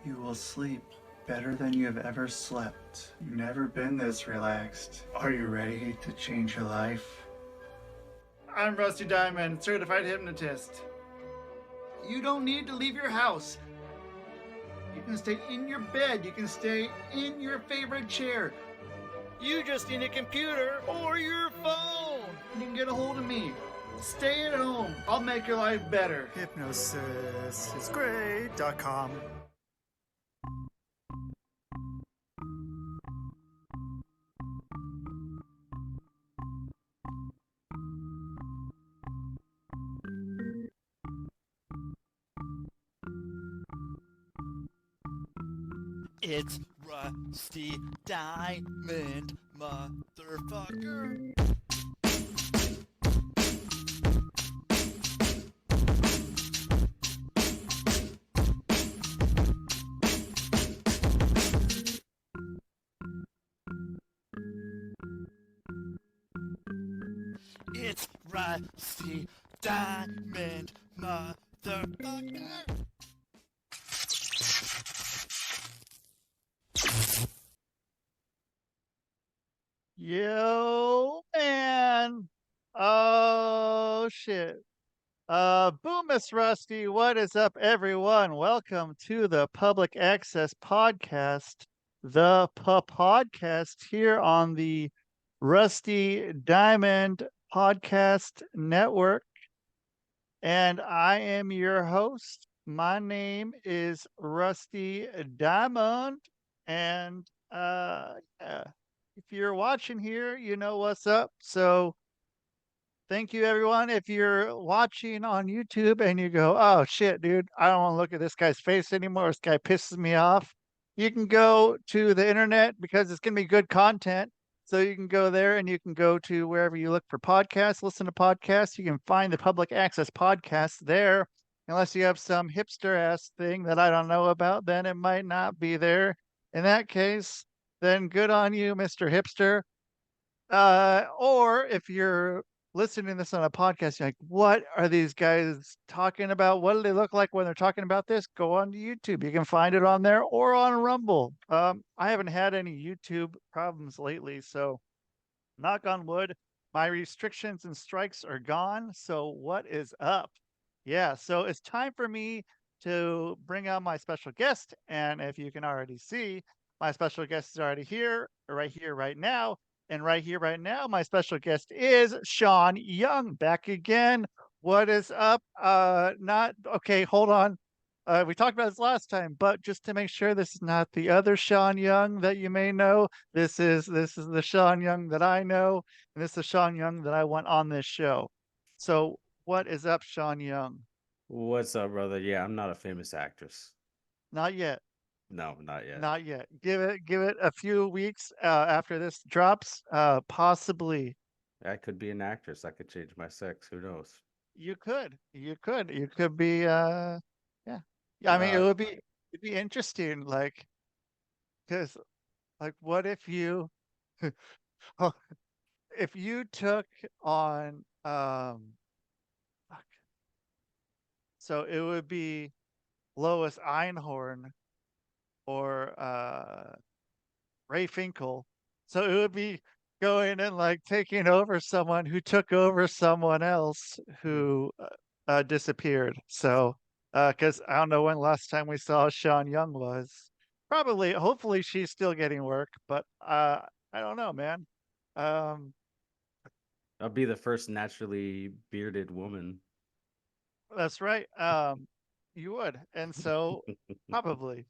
You will sleep better than you have ever slept. You've never been this relaxed. Are you ready to change your life? I'm Rusty Diamond, certified hypnotist. You don't need to leave your house. You can stay in your bed. You can stay in your favorite chair. You just need a computer or your phone. You can get a hold of me. Stay at home. I'll make your life better. Hypnosisisgreat.com. It's Rusty Diamond, motherfucker. It's Rusty Diamond, motherfucker. Yo, man. Oh, shit. Boom, Miss Rusty. What is up, everyone? Welcome to the Public Access Podcast, the podcast here on the Rusty Diamond Podcast Network. And I am your host. My name is Rusty Diamond. And yeah, if you're watching here, you know what's up. So thank you, everyone. If you're watching on YouTube and you go, oh shit, dude, I don't want to look at this guy's face anymore. This guy pisses me off. You can go to the internet because it's going to be good content. So you can go there and you can go to wherever you look for podcasts, listen to podcasts. You can find the public access podcast there. Unless you have some hipster ass thing that I don't know about, then it might not be there. In that case, then good on you, Mr. Hipster. Or if you're listening to this on a podcast, you're like, what are these guys talking about? What do they look like when they're talking about this? Go on to YouTube. You can find it on there or on Rumble. I haven't had any YouTube problems lately, so knock on wood, my restrictions and strikes are gone. So what is up? Yeah, so it's time for me to bring on my special guest. And if you can already see, my special guest is already here, right now. And right here, right now, my special guest is Sean Young back again. What is up? Not okay, hold on. We talked about this last time, but just to make sure this is not the other Sean Young that you may know. This is the Sean Young that I know, and this is the Sean Young that I want on this show. So what is up, Sean Young? What's up, brother? Yeah, I'm not a famous actress. Not yet. No, not yet. Not yet. Give it a few weeks after this drops. Possibly. I could be an actress. I could change my sex. Who knows? You could. You could be yeah. Yeah, I mean Uh, it'd be interesting, like, because like what if you oh, if you took on fuck. So it would be Lois Einhorn or Ray Finkel. So it would be going and like taking over someone who took over someone else who disappeared. So, because I don't know when last time we saw Sean Young was. Probably, hopefully, she's still getting work, but I don't know, man. Um, I'll be the first naturally bearded woman. that's right. You would, and so probably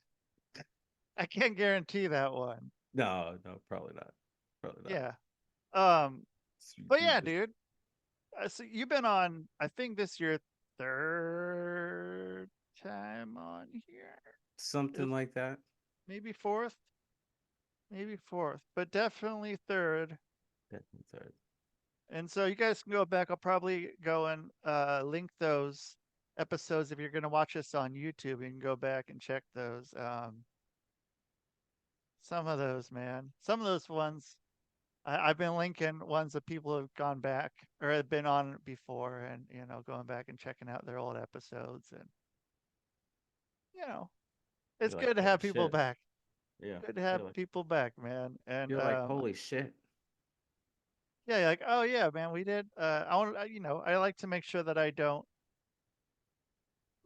I can't guarantee that one. No, probably not. Probably not. Yeah. Um, but You yeah, just dude. So you've been on, I think this your third time on here. something If- like that. Maybe fourth, but definitely third. Definitely third. And so you guys can go back. I'll probably go and link those episodes if you're going to watch us on YouTube. You can go back and check those. Some of those, man. Some of those ones I've been linking ones that people have gone back or have been on before, and going back and checking out their old episodes, and you know, It's You're like, good to holy have people shit. back. Yeah. Good to have You're like, people back, man. And you're like, holy shit. yeah, you're like, oh yeah, man, we did. I want, I like to make sure that I don't.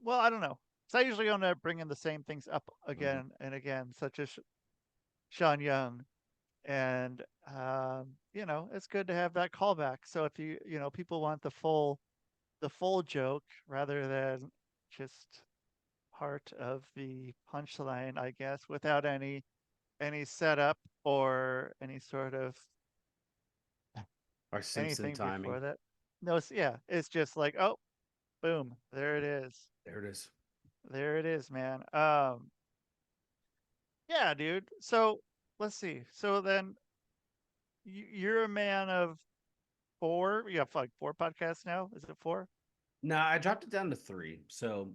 Well, I don't know. So I usually end up bringing the same things up Hmm. again and again, such as Sean Young, and it's good to have that callback. So if people want the full joke rather than just part of the punchline, I guess, without any setup or any sort of Our Simpson anything before timing. that. No, yeah, it's just like, oh, boom, there it is. There it is. There it is, man. Yeah, dude. So let's see. So then you're a man of four. You have like four podcasts now. Is it four? No, I dropped it down to three. So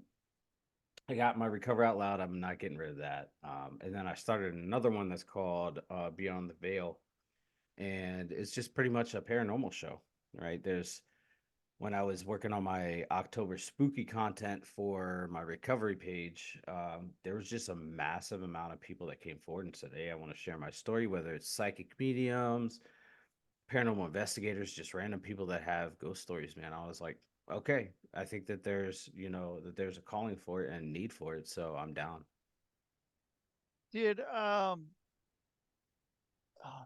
I got my Recover Out Loud. I'm not getting rid of that. And then I started another one that's called Beyond the Veil. And it's just pretty much a paranormal show, right? When I was working on my October spooky content for my recovery page, there was just a massive amount of people that came forward and said, "Hey, I want to share my story," whether it's psychic mediums, paranormal investigators, just random people that have ghost stories, man. I was like, okay, I think that there's a calling for it and need for it, so I'm down. Dude, oh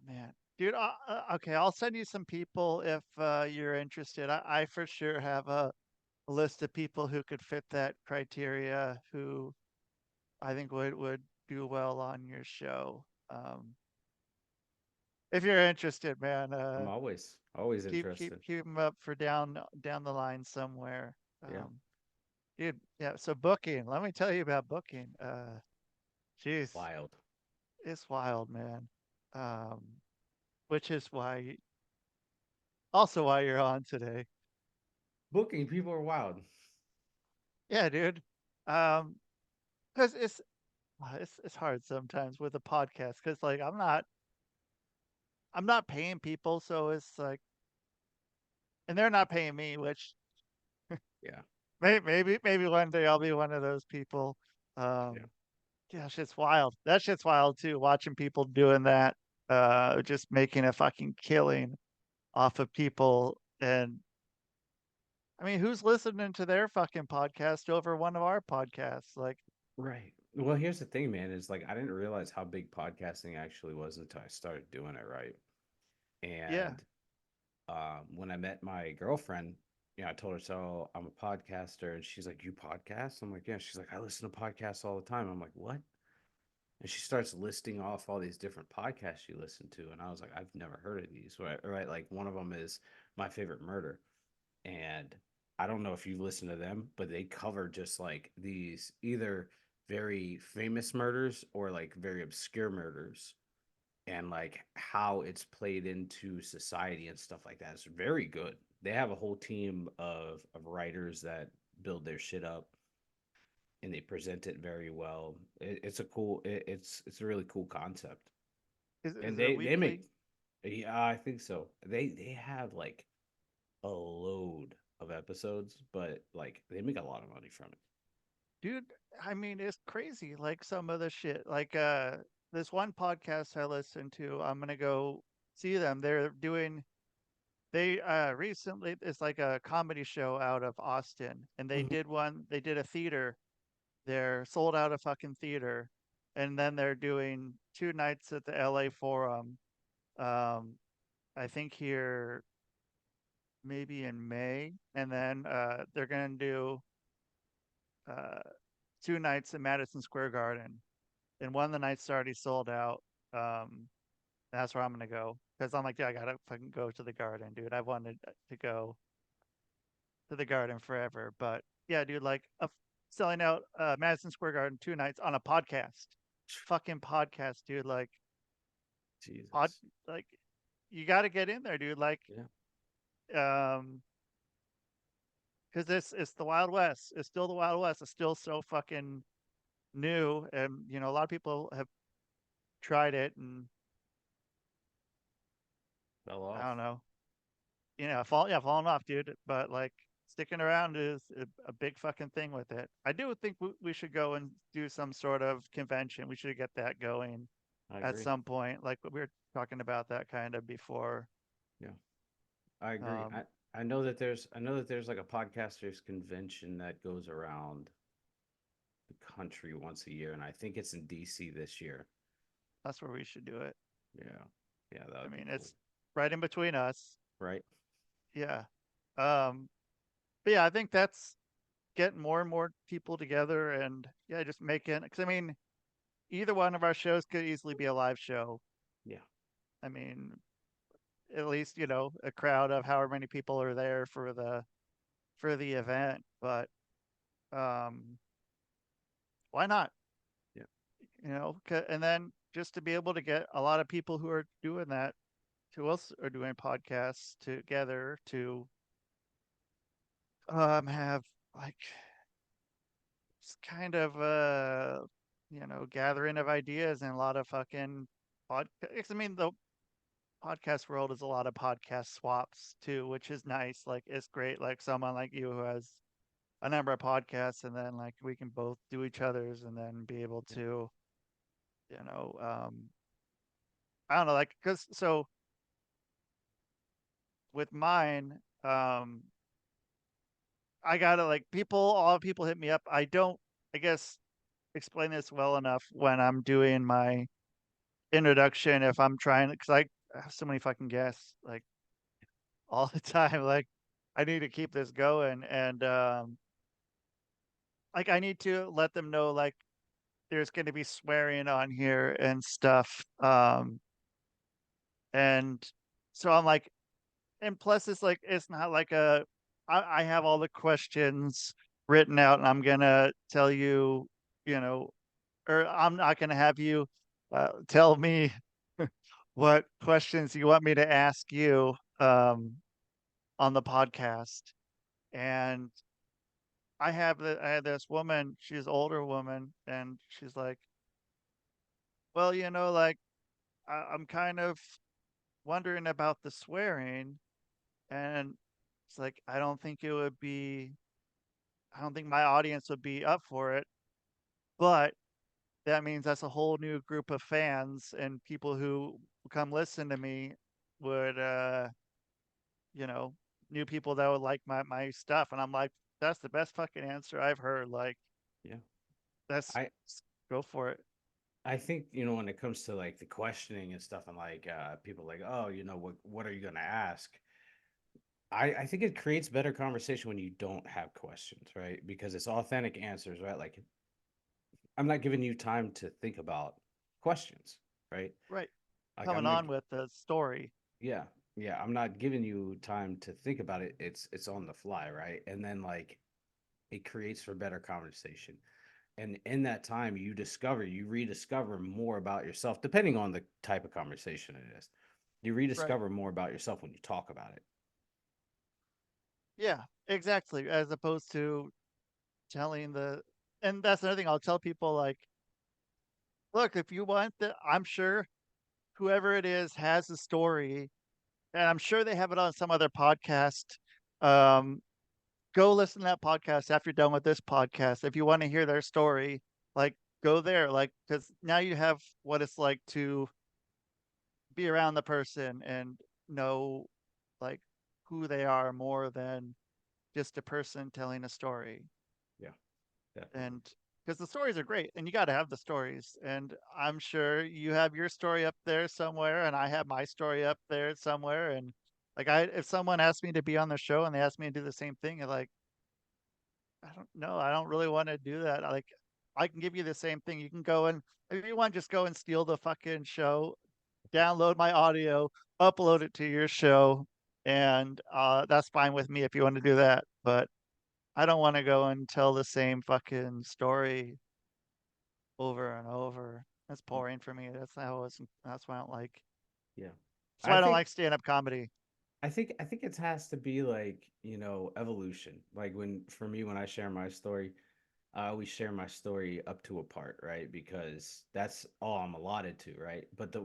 man. Dude, okay, I'll send you some people if you're interested. I for sure have a list of people who could fit that criteria who I think would do well on your show. If you're interested, man, I'm always interested. keep them up for down the line somewhere. Yeah, Dude, yeah. So booking, let me tell you about booking. Jeez, wild. it's wild, man. Um, which is also why you're on today. Booking people are wild. Yeah, dude. Um, because it's hard sometimes with a podcast because like I'm not paying people, so it's like, and they're not paying me, which Yeah, maybe one day I'll be one of those people. yeah. Um, yeah, shit's wild. That shit's wild too. Watching people doing that, just making a fucking killing off of people. And I mean, who's listening to their fucking podcast over one of our podcasts? Like, Right. Well, here's the thing, man, is like I didn't realize how big podcasting actually was until I started doing it, right? yeah, And when I met my girlfriend, I told her, so I'm a podcaster, and she's like, "You podcast?" I'm like, "Yeah." She's like, "I listen to podcasts all the time." I'm like, "What?" And she starts listing off all these different podcasts she listened to, and I was like, "I've never heard of these." Right? Like one of them is My Favorite Murder, and I don't know if you listen to them, but they cover just like these either very famous murders or like very obscure murders and like how it's played into society and stuff like that. It's very good. They have a whole team of writers that build their shit up and they present it very well. It's a really cool concept. is And it they make, weekly? yeah, I think so. They have like a load of episodes, but like they make a lot of money from it. Dude, I mean, it's crazy. Like some of the shit. Like this one podcast I listened to, I'm gonna go see them. They recently, it's like a comedy show out of Austin, and Mhm. they did a theater. They're sold out a fucking theater, and then they're doing 2 nights at the LA Forum. Um, I think here maybe in May, and then they're gonna do uh 2 nights in Madison Square Garden, and one of the nights already sold out. Um, that's where I'm gonna go because I'm like, yeah, I gotta fucking go to the garden, dude. I've wanted to go to the garden forever, but yeah, dude, like selling out Madison Square Garden 2 nights on a podcast, fucking podcast, dude. Like pod, Jesus. like you got to get in there, dude. Like, Yeah. um, because it's the Wild West. It's still the Wild West. It's still so fucking new, and a lot of people have tried it, and Fell I off. don't know, falling off, dude. But like sticking around is a big fucking thing with it. I do think we should go and do some sort of convention. We should get that going I at agree. some point. Like we were talking about that kind of before. Yeah, I agree. Um, I know that there's like a podcasters convention that goes around the country once a year, and I think it's in DC this year. that's where we should do it. Yeah. Yeah, that I would be mean, cool. it's right in between us. Right? Yeah. Um, but yeah, I think that's getting more and more people together and yeah, just making, because I mean, either one of our shows could easily be a live show. Yeah. I mean, at least, a crowd of however many people are there for the event, but um why not? Yeah. And then just to be able to get a lot of people who are doing that who else are doing podcasts together to have like it's kind of gathering of ideas and a lot of fucking podcasts. I mean, the podcast world is a lot of podcast swaps too, which is nice. Like it's great. Like someone like you who has a number of podcasts, and then like we can both do each other's, and then be able Yeah. to, you know, um, I don't know, like because so with mine, I gotta like all people hit me up. I don't, I guess, explain this well enough when I'm doing my introduction if I'm trying because I have so many fucking guests like all the time. Like I need to keep this going and like I need to let them know like there's gonna be swearing on here and stuff. And so I'm like and plus it's like it's not like I have all the questions written out and I'm gonna tell you, you know, or I'm not gonna have you tell me what questions you want me to ask you on the podcast. And I had this woman, she's an older woman, and she's like, well, like I'm kind of wondering about the swearing, and it's like I don't think my audience would be up for it, but that means that's a whole new group of fans and people who come listen to me would you know, new people that would like my stuff. And I'm like, that's the best fucking answer I've heard. Like, Yeah. that's I go for it. I think, when it comes to like the questioning and stuff and like people like, oh, what are you gonna ask? I think it creates better conversation when you don't have questions, right? Because it's authentic answers, right? Like I'm not giving you time to think about questions, right? Right. Like Coming I'm not on with the story. yeah, yeah, I'm not giving you time to think about it. It's on the fly, right? And then like it creates for better conversation. And in that time you rediscover more about yourself depending on the type of conversation it is. You Right. rediscover more about yourself when you talk about it. Yeah, exactly. As opposed to telling and that's another thing I'll tell people like, look, if you want I'm sure whoever it is has a story and I'm sure they have it on some other podcast. Um, Go listen to that podcast after you're done with this podcast. If you want to hear their story, like go there, like because now you have what it's like to be around the person and know like who they are more than just a person telling a story. Yeah, definitely. And because the stories are great and you got to have the stories. And I'm sure you have your story up there somewhere, and I have my story up there somewhere. And like, if someone asked me to be on the show and they asked me to do the same thing, like, I don't know. I don't really want to do that. Like, I can give you the same thing. You can go and if you want, just go and steal the fucking show, download my audio, upload it to your show, and that's fine with me if you want to do that. But I don't want to go and tell the same fucking story over and over. That's boring for me. That's why I don't like. Yeah. That's why I I don't think like stand-up comedy. I think it has to be like, evolution. Like for me when I share my story, I always share my story up to a part, right? Because that's all I'm allotted to, right? But the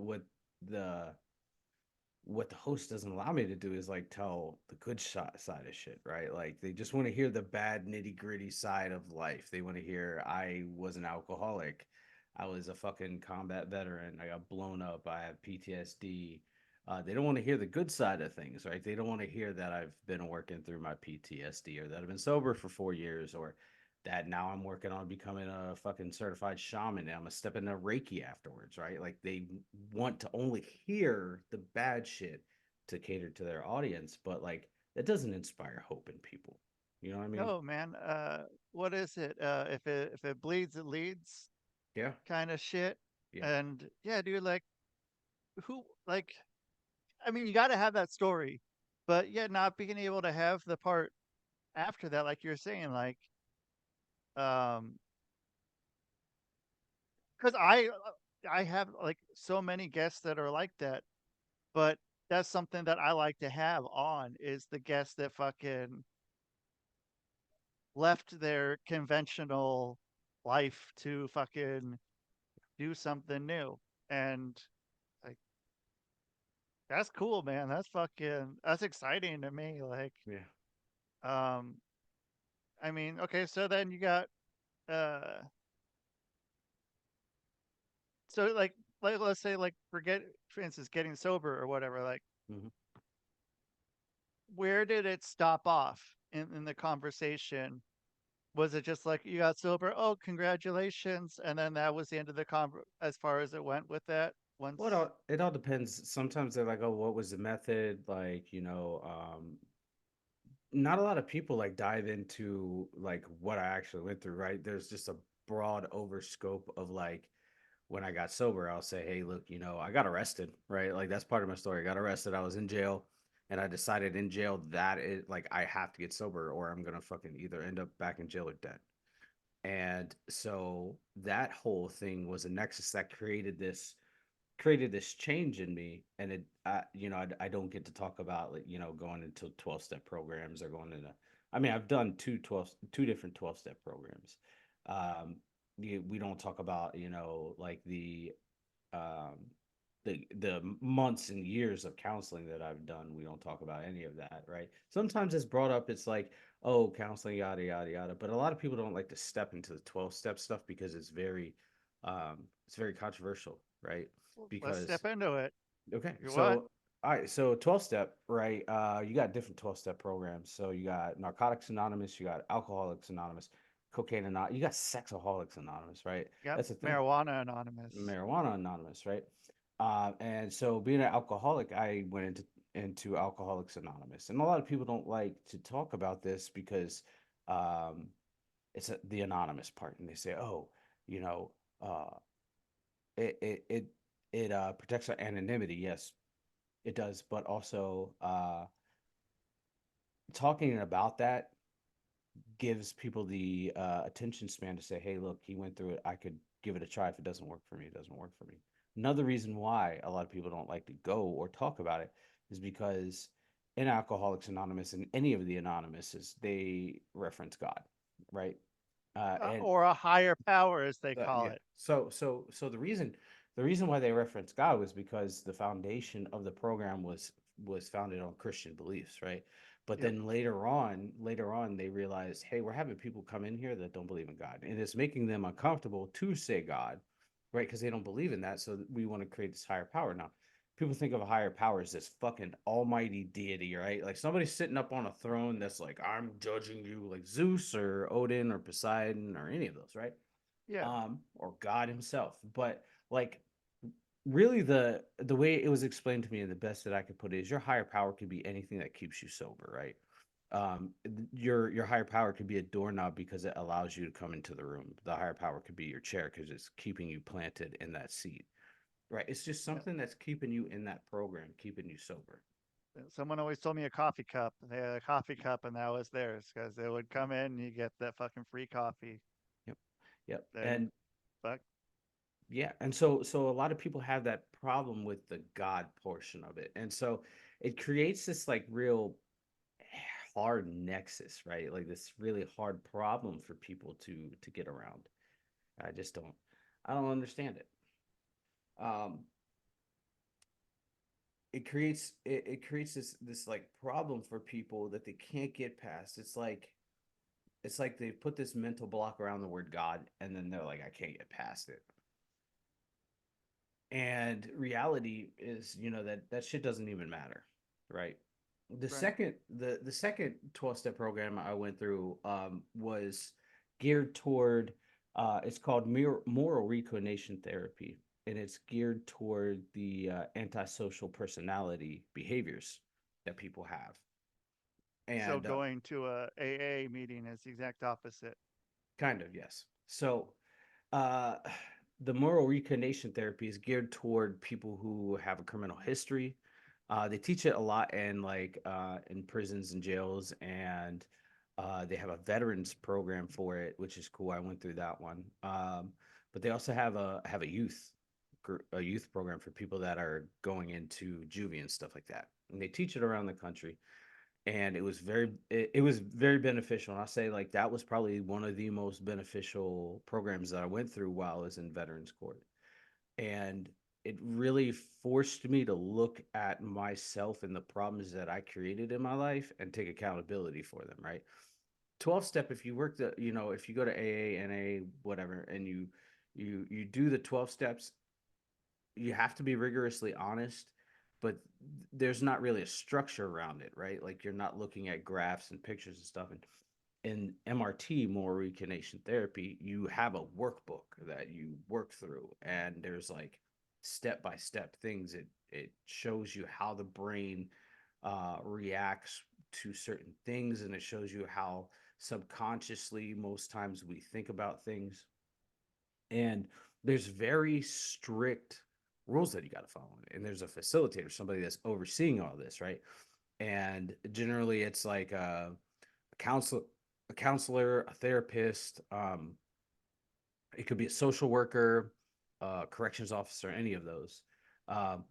what the host doesn't allow me to do is like tell the good side of shit, right? Like they just want to hear the bad nitty gritty side of life. They want to hear I was an alcoholic, I was a fucking combat veteran, I got blown up, I have PTSD. They don't want to hear the good side of things, right? They don't want to hear that I've been working through my PTSD, or that I've been sober for 4 years, or that now I'm working on becoming a fucking certified shaman and I'm gonna step into Reiki afterwards, right? Like they want to only hear the bad shit to cater to their audience, but like that doesn't inspire hope in people. You know what I mean? No, man. What is it? If it bleeds, it leads, Yeah, kind of shit. yeah, And yeah, dude, like who, like, I mean, you got to have that story, but yeah, not being able to have the part after that, like you're saying, like, um, because I have like so many guests that are like that, but that's something that I like to have on is the guests that fucking left their conventional life to fucking do something new. And like that's cool, man. That's exciting to me. Like, yeah. um, I mean, okay, so then you got uh so like let's say like forget for instance getting sober or whatever, like Hmm. where did it stop off in the conversation? Was it just like you got sober? Oh, congratulations. And then that was the end of the as far as it went with that Well, once. it all depends. Sometimes they're like, "Oh, what was the method?" Like, not a lot of people like dive into like what I actually went through, right? There's just a broad over scope of like when I got sober, I'll say, hey, look, I got arrested, right? Like that's part of my story. I got arrested. I was in jail and I decided in jail that it like I have to get sober or I'm gonna fucking either end up back in jail or dead. And so that whole thing was a nexus that created this change in me. And I don't get to talk about like going into 12-step programs or going into, I mean, I've done two different 12-step programs. um we don't talk about like um the months and years of counseling that I've done. We don't talk about any of that, right? Sometimes it's brought up, it's like, oh, counseling, yada yada yada, but a lot of people don't like to step into the 12-step stuff because it's very controversial, right? Well, let's Because step into it. okay, You what? so all right, so 12-step, right? You got different 12-step programs. So you got Narcotics Anonymous, you got Alcoholics Anonymous, Cocaine Anonymous, you got Sexaholics Anonymous, right? Yep. That's the thing. Marijuana Anonymous. Marijuana Anonymous, right? And so being an alcoholic, I went into Alcoholics Anonymous, and a lot of people don't like to talk about this because um, it's the anonymous part, and they say, oh, you know, uh, it protects our anonymity. Yes, it does, but also talking about that gives people the attention span to say, hey, look, he went through it. I could give it a try. If it doesn't work for me, it doesn't work for me. Another reason why a lot of people don't like to go or talk about it is because in Alcoholics Anonymous and any of the Anonymouses, they reference God, right? And Or a higher power, as they call yeah. it. So the reason why they reference God was because the foundation of the program was founded on Christian beliefs, right? But Yep. then later on, they realized, hey, we're having people come in here that don't believe in God, and it's making them uncomfortable to say God, right? Because they don't believe in that. So we want to create this higher power. Now, people think of a higher power as this fucking almighty deity, right? Like somebody sitting up on a throne that's like, I'm judging you, like Zeus or Odin or Poseidon or any of those, right? Yeah. Or God himself. But like really the way it was explained to me and the best that I could put it is your higher power could be anything that keeps you sober, right? Your higher power could be a doorknob because it allows you to come into the room. The higher power could be your chair because it's keeping you planted in that seat. Right. It's just Yeah. something that's keeping you in that program, keeping you sober. Someone always told me a coffee cup. They had a coffee cup, and that was theirs because they would come in and you get that fucking free coffee. Yep. Yep. And And fuck, yeah, and so a lot of people have that problem with the God portion of it. And so it creates this like real hard nexus, right? Like this really hard problem for people to get around. I don't understand it. Um it creates this like problem for people that they can't get past. It's like they put this mental block around the word God, and then they're like, I can't get past it. And reality is, that shit doesn't even matter, right? Right. The second 12-step program I went through was geared toward it's called moral recognition therapy, and it's geared toward the antisocial personality behaviors that people have. So And going to a AA meeting is the exact opposite. kind of, yes. So uh the moral recognition therapy is geared toward people who have a criminal history. They teach it a lot in in prisons and jails, and they have a veterans program for it, which is cool. I went through that one. But they also have a youth program for people that are going into juvie and stuff like that. And they teach it around the country, and it was very beneficial. And I say, like, that was probably one of the most beneficial programs that I went through while I was in veterans court. And it really forced me to look at myself and the problems that I created in my life and take accountability for them, right? 12 step, if you work if you go to AA, NA, whatever, and you do the 12 steps, you have to be rigorously honest, but there's not really a structure around it, right? Like, you're not looking at graphs and pictures and stuff. And in MRT, more recognition therapy, you have a workbook that you work through, and there's like step by step things. It shows you how the brain reacts to certain things, and it shows you how subconsciously most times we think about things. And there's very strict rules that you got to follow, and there's a facilitator, somebody that's overseeing all this, right? And generally it's like counsel a counselor, a therapist, it could be a social worker, corrections officer, any of those. um,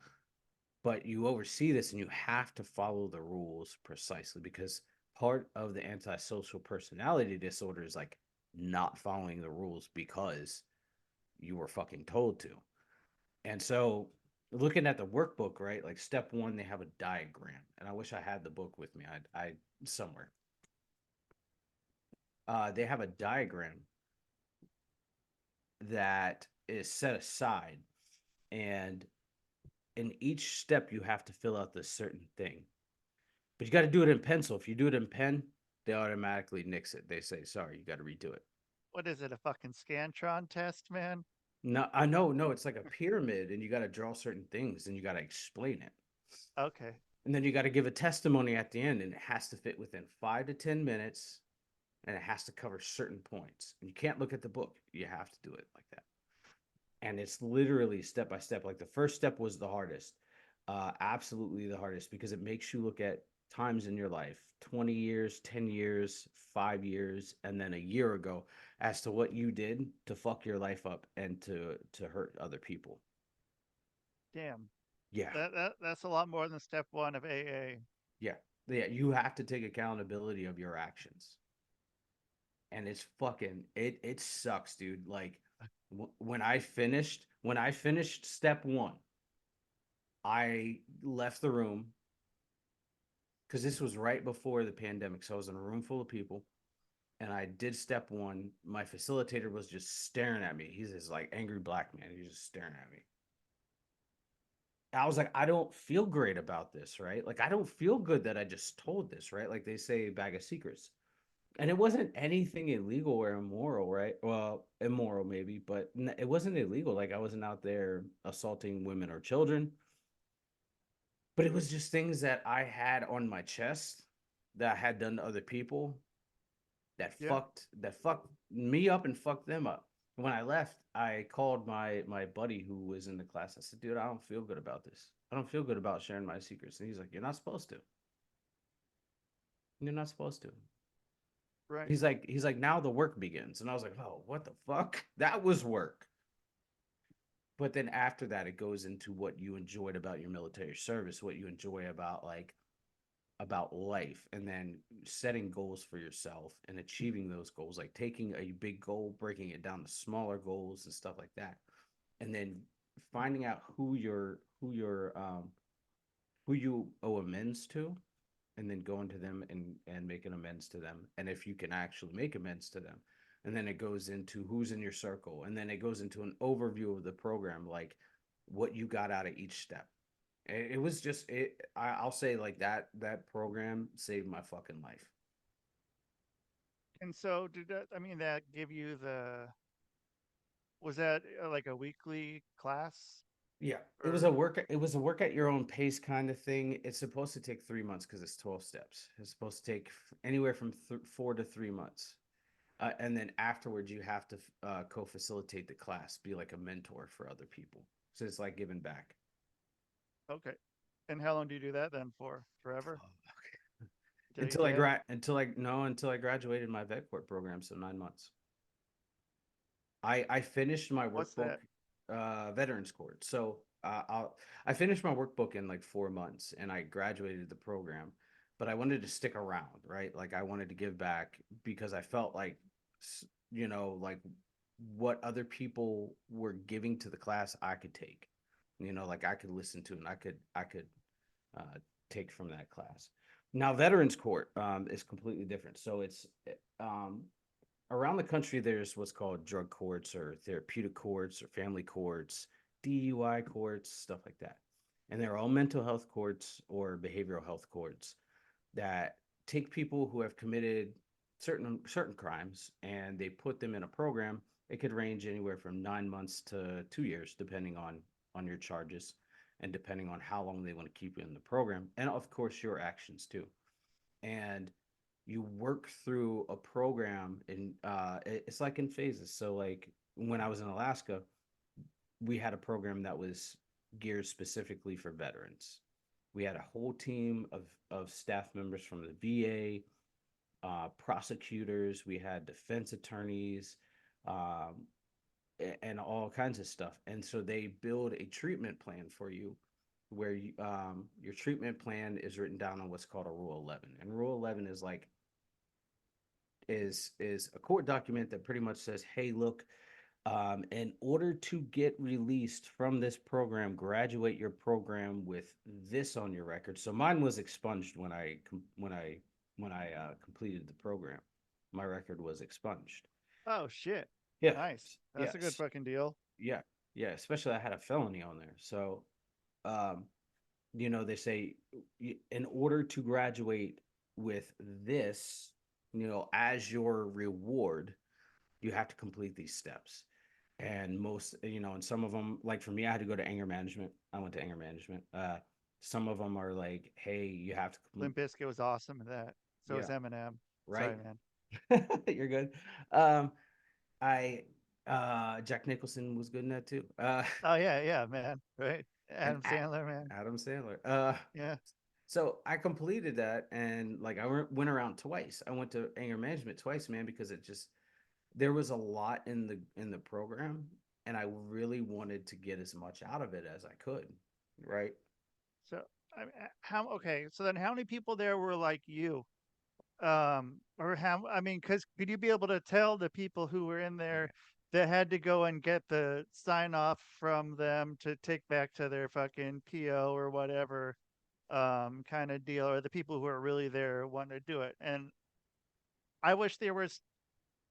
but you oversee this, and you have to follow the rules precisely, because part of the antisocial personality disorder is like not following the rules because you were fucking told to. And so, looking at the workbook, right? Like, step one, they have a diagram, and I wish I had the book with me. I somewhere. They have a diagram that is set aside, and in each step, you have to fill out this certain thing. But you got to do it in pencil. If you do it in pen, they automatically nix it. They say, sorry, you got to redo it. What is it, a fucking Scantron test, man? No, I know, no, it's like a pyramid, and you got to draw certain things, and you got to explain it. Okay. And then you got to give a testimony at the end, and it has to fit within 5 to 10 minutes, and it has to cover certain points. And you can't look at the book. You have to do it like that. And it's literally step by step. Like, the first step was the hardest, absolutely the hardest, because it makes you look at times in your life, 20 years, 10 years, 5 years, and then a year ago, as to what you did to fuck your life up and to hurt other people. Damn. Yeah. That's a lot more than step one of AA. Yeah. Yeah. You have to take accountability of your actions. And it's fucking it sucks, dude. Like, when I finished step one, I left the room, because this was right before the pandemic. So I was in a room full of people, and I did step one. My facilitator was just staring at me. He's this like angry black man. He's just staring at me. I was like, I don't feel great about this, right? Like, I don't feel good that I just told this, right? Like, they say, bag of secrets. And it wasn't anything illegal or immoral, right? Well, immoral maybe, but it wasn't illegal. Like, I wasn't out there assaulting women or children, but it was just things that I had on my chest that I had done to other people Yeah. that fucked me up and fucked them up. When I left, I called my buddy who was in the class. I said, dude, I don't feel good about this. I don't feel good about sharing my secrets. And he's like, you're not supposed to. You're not supposed to. Right. He's like, now the work begins. And I was like, oh, what the fuck? That was work. But then after that, it goes into what you enjoyed about your military service, what you enjoy about life, and then setting goals for yourself and achieving those goals, like taking a big goal, breaking it down to smaller goals and stuff like that. And then finding out who your who you owe amends to, and then going to them and making amends to them, and if you can actually make amends to them, and then it goes into who's in your circle, and then it goes into an overview of the program, like what you got out of each step. It was just it. I'll say like that program saved my fucking life. And so did that, I mean, that give you the, was that like a weekly class Yeah, it was a or? work. It was a work at your own pace kind of thing. It's supposed to take 3 months because it's 12 steps. It's supposed to take anywhere from 4 to 3 months. And then afterwards, you have to co-facilitate the class, be like a mentor for other people. So it's like giving back. Okay. And how long do you do that then for? Forever? Fuck. Until you dead? Until I graduated my vet court program, so 9 months. I finished my What's workbook, that? veterans court. So I finished my workbook in like 4 months, and I graduated the program. But I wanted to stick around, right? Like I wanted to give back because I felt like, like what other people were giving to the class, I could take. Like I could listen to, and I could uh, take from that class. Now, veterans court is completely different. So it's um, around the country, there's what's called drug courts or therapeutic courts or family courts, DUI courts, stuff like that. And they're all mental health courts or behavioral health courts that take people who have committed certain crimes and they put them in a program. It could range anywhere from 9 months to 2 years, depending on your charges and depending on how long they want to keep you in the program, and of course your actions too. And you work through a program, and it's like in phases. So like when I was in Alaska, we had a program that was geared specifically for veterans. We had a whole team of staff members from the VA, prosecutors, we had defense attorneys, um, and all kinds of stuff. And so they build a treatment plan for you where your treatment plan is written down on what's called a Rule 11. And Rule 11 is like is a court document that pretty much says, "Hey, look, in order to get released from this program, graduate your program with this on your record." So mine was expunged when I completed the program. My record was expunged. Oh shit. Yeah. Nice. That's a good Yes. fucking deal. Yeah. Yeah. Especially I had a felony on there. So, um, they say in order to graduate with this, as your reward, you have to complete these steps. And and some of them, like for me, I had to go to anger management. I went to anger management. Some of them are like, hey, you have to, Limp Bizkit was awesome at that. So was yeah, Eminem. Sorry, right. man. You're good. Um, I, Jack Nicholson was good in that too. Oh yeah, yeah, man. Right. And Adam Sandler, man. Adam Sandler. Yeah. So I completed that, and like I went around twice. I went to anger management twice, man, because it just there was a lot in the program, and I really wanted to get as much out of it as I could, right? So how okay, so then how many people there were like you? Or how, I mean, because could you be able to tell the people who were in Oh there yeah. that had to go and get the sign off from them to take back to their fucking PO or whatever kind of deal, or the people who are really there wanting to do it? And I wish there was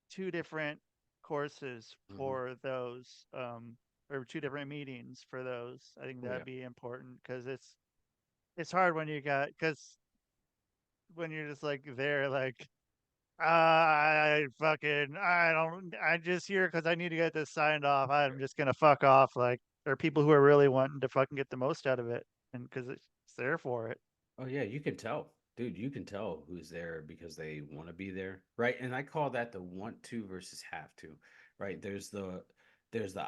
two different courses Hmm. for those, or two different meetings for those. I think Oh that'd yeah. be important because it's hard when you got, because when you're just like there, like I don't, I just here because I need to get this signed off. I'm just gonna fuck off. Like there are people who are really wanting to fucking get the most out of it, and because it's there for it. Oh yeah, you can tell, dude. You can tell who's there because they want to be there, right? And I call that the want to versus have to, right? There's the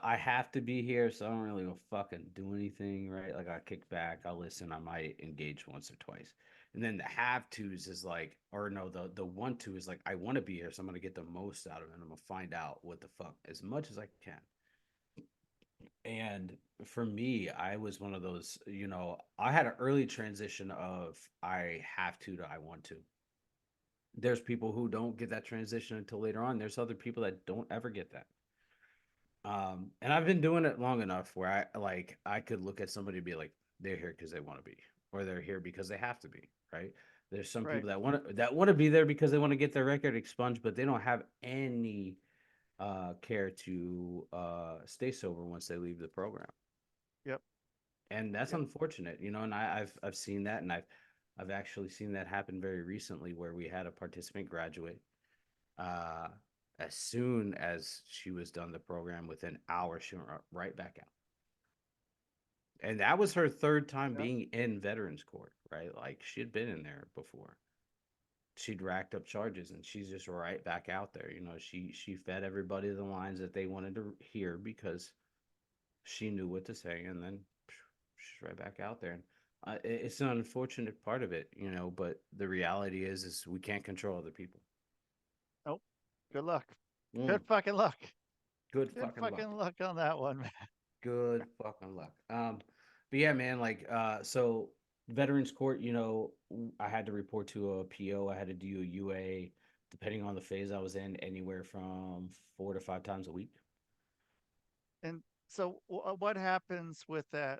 I have to be here, so I don't really fucking do anything, right? Like I kick back, I'll listen, I might engage once or twice. And then the have tos is like, or no, the want to is like, I want to be here, so I'm gonna get the most out of it. And I'm gonna find out what the fuck as much as I can. And for me, I was one of those, I had an early transition of I have to I want to. There's people who don't get that transition until later on. There's other people that don't ever get that. And I've been doing it long enough where I could look at somebody and be like, they're here because they want to be. or they're here because they have to be, right? There's some Right. people that want to be there because they want to get their record expunged, but they don't have any care to stay sober once they leave the program. Yep. And that's Yep. unfortunate, you know. And I've seen that, and I've actually seen that happen very recently, where we had a participant graduate. Uh, as soon as she was done the program, within hours, she went right back out. And that was her third time Yep. being in Veterans Court, right? Like she had been in there before. She'd racked up charges, and she's just right back out there. You know, she fed everybody the lines that they wanted to hear because she knew what to say, and then she's right back out there. And it's an unfortunate part of it, you know. But the reality is we can't control other people. Nope. Good luck. Mm, Good fucking luck. good Good fucking luck. fucking luck on that one, man. Good fucking luck. But yeah, man, like so Veterans Court, you know, I had to report to a PO, I had to do a UA, depending on the phase I was in, anywhere from 4 to 5 times a week. And so, what happens with that?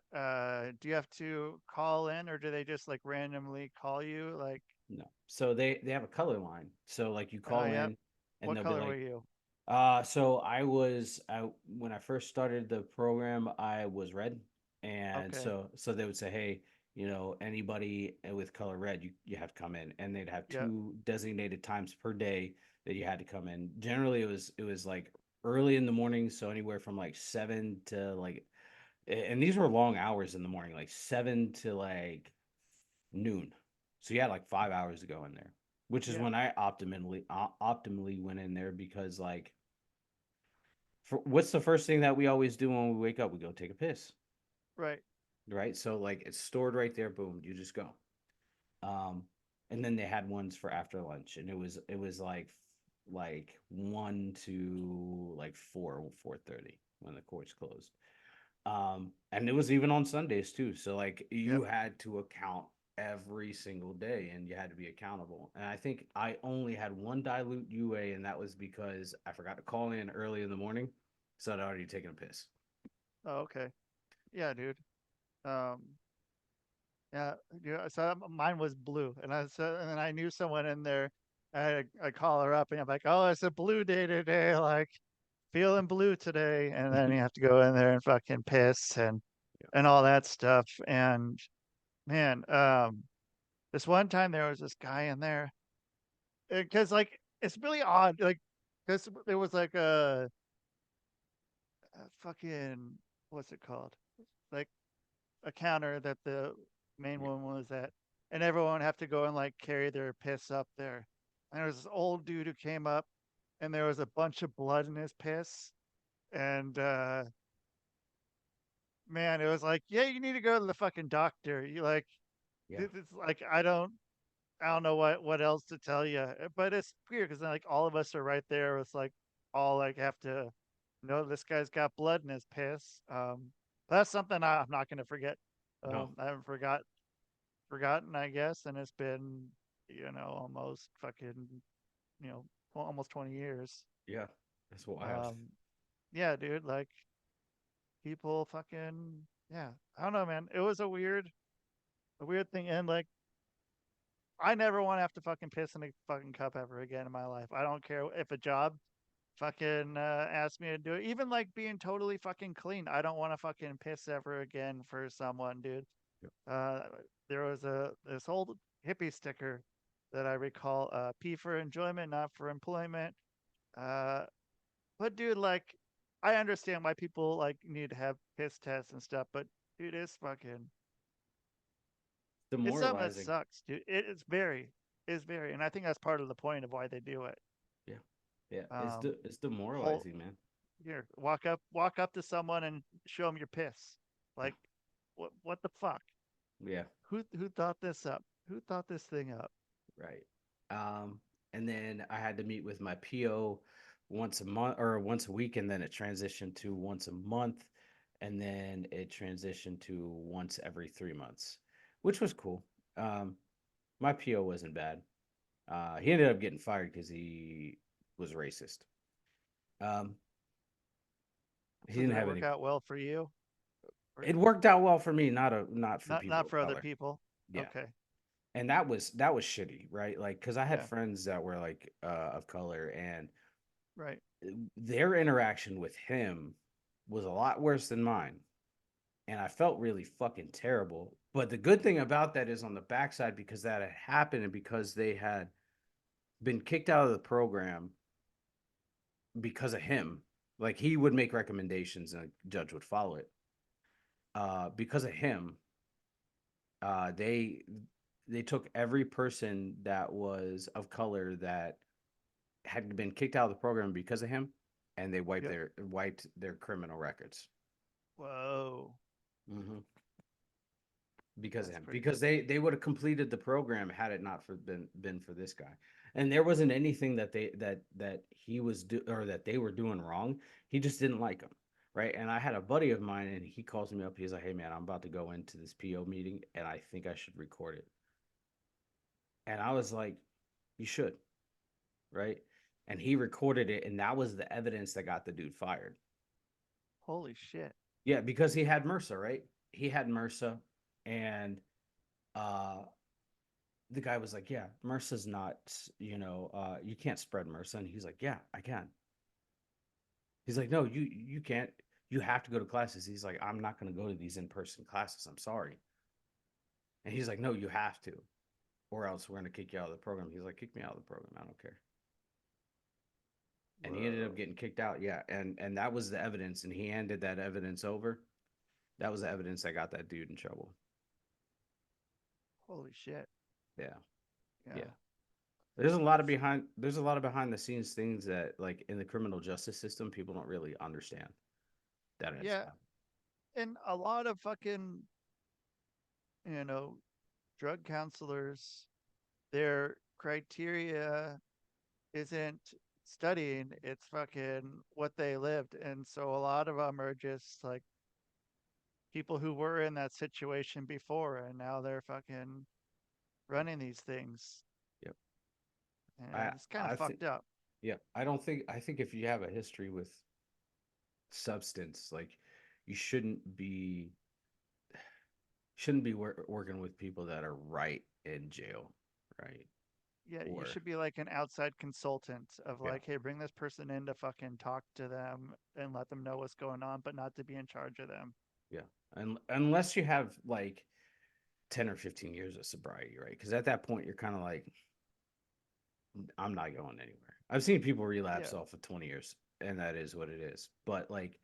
Do you have to call in, or do they just like randomly call you? Like, No. So they have a color line. So like you oh, call yep. in and What they'll be color were like, you? so I when I first started the program, I was red. And Okay. so they would say, hey, you know, anybody with color red, you have to come in. And they'd have Yep. 2 designated times per day that you had to come in. Generally it was like early in the morning, so anywhere from like 7 to like, and these were long hours in the morning, like 7 to like noon. So you had like 5 hours to go in there, which is Yeah. when I optimally went in there because like, what's the first thing that we always do when we wake up? We go take a piss, Right. right? So like it's stored right there. Boom, you just go. Um, and then they had ones for after lunch, and it was like 1 to like 4:30 when the courts closed. And it was even on Sundays too. So like Yep. you had to account every single day, and you had to be accountable. And I think I only had one dilute UA, and that was because I forgot to call in early in the morning, so I'd already taken a piss. Oh, okay. Yeah, dude. Um, yeah, yeah. So mine was blue, and and then I knew someone in there. I call her up, and I'm like, oh, it's a blue day today. Like, feeling blue today, and then you have to go in there and fucking piss Yeah. and all that stuff. And man, this one time there was this guy in there because like it's really odd, like because there was like a fucking what's it called, like a counter that the main Yeah. one was at, and everyone would have to go and like carry their piss up there. And there was this old dude who came up, and there was a bunch of blood in his piss, and man, it was like, yeah, you need to go to the fucking doctor. You like, Yeah. it's like I don't know what else to tell you, but it's weird because like all of us are right there. It's like all like have to know this guy's got blood in his piss. That's something I'm not going to forget. No. I haven't forgotten, I guess, and it's been almost fucking almost 20 years. Yeah. That's wild. Um, yeah, dude, like people fucking yeah. I don't know, man. It was a weird thing, and like I never want to have to fucking piss in a fucking cup ever again in my life. I don't care if a job fucking asks me to do it. Even like being totally fucking clean. I don't want to fucking piss ever again for someone, dude. Yeah. Uh, there was this old hippie sticker that I recall. P for enjoyment, not for employment. Uh, but dude, like, I understand why people like need to have piss tests and stuff, but dude, it's something that Demoralizing. sucks, dude. It's very, and I think that's part of the point of why they do it. Yeah. Yeah. It's Whole demoralizing, man. here, walk up to someone and show them your piss. Yeah. Like, what the fuck? Yeah. Who thought this up? Who thought this thing up? Right. And then I had to meet with my PO once a month or once a week, and then it transitioned to once a month, and then it transitioned to once every 3 months, which was cool. Um, my PO wasn't bad. He ended up getting fired because he was racist. Um, he So didn't did it have work any. out well for you, or It worked out well for me, not for not? people Not of for other color. people. Yeah. Okay. And that was shitty, right? Like, because I had Yeah. friends that were like of color, and Right. their interaction with him was a lot worse than mine. And I felt really fucking terrible. But the good thing about that is on the backside, because that had happened and because they had been kicked out of the program because of him, like he would make recommendations and a judge would follow it. Because of him, they took every person that was of color that had been kicked out of the program because of him, and they Yep. wiped their criminal records. Whoa. Hmm. Because of That's him, pretty. because they would have completed the program had it not for been for this guy. And there wasn't anything that he was or that they were doing wrong. He just didn't like him, right? And I had a buddy of mine, and he calls me up. He's like, hey man, I'm about to go into this PO meeting, and I think I should record it. And I was like, you should, right? And he recorded it, and that was the evidence that got the dude fired. Holy shit. Yeah, because he had MRSA, right? He had MRSA, and uh the guy was like, "Yeah, MRSA's not, you can't spread MRSA." And he's like, "Yeah, I can." He's like, "No, you can't. You have to go to classes." He's like, "I'm not going to go to these in-person classes. I'm sorry." And he's like, "No, you have to, or else we're going to kick you out of the program." He's like, "Kick me out of the program. I don't care." And he ended up Whoa. getting kicked out. Yeah, and that was the evidence, and he handed that evidence over. That was the evidence that got that dude in trouble. Holy shit. Yeah, Yeah. yeah. That's There's a lot of behind the scenes things that, like, in the criminal justice system, people don't really understand that has yeah. happened. And a lot of fucking, you know, drug counselors, their criteria isn't studying, it's fucking what they lived. And so a lot of them are just like people who were in that situation before and now they're fucking running these things. Yep. And I it's kind of I think fucked up. yeah. I think if you have a history with substance, like, you shouldn't be working with people that are right in jail, right? Yeah, you Or should be like an outside consultant of yeah, like, hey, bring this person in to fucking talk to them and let them know what's going on, but not to be in charge of them. yeah. And unless you have like 10 or 15 years of sobriety, right? Because at that point you're kind of like, I'm not going anywhere. I've seen people relapse Yeah, off of 20 years, and that is what it is. But like,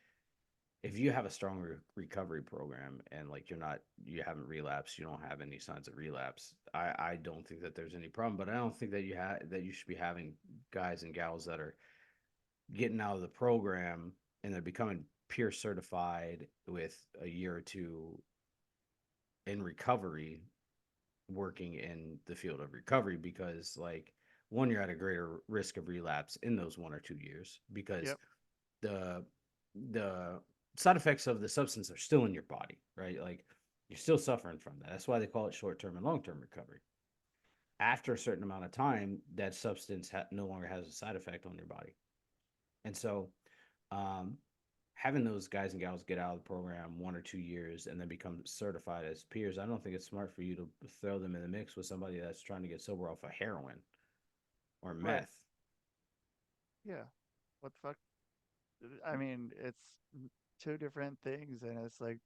if you have a strong recovery program, and like you haven't relapsed, you don't have any signs of relapse, I don't think that there's any problem. But I don't think that you should be having guys and gals that are getting out of the program and they're becoming peer certified with a year or two in recovery, working in the field of recovery, because, like, one, you're at a greater risk of relapse in those 1 or 2 years, because yep, the the side effects of the substance are still in your body, right? Like, you're still suffering from that. That's why they call it short-term and long-term recovery. After a certain amount of time, that substance no longer has a side effect on your body. And so, um, having those guys and gals get out of the program 1 or 2 years and then become certified as peers, I don't think it's smart for you to throw them in the mix with somebody that's trying to get sober off of heroin or right. meth. Yeah. What the fuck? I mean, it's two different things, and it's like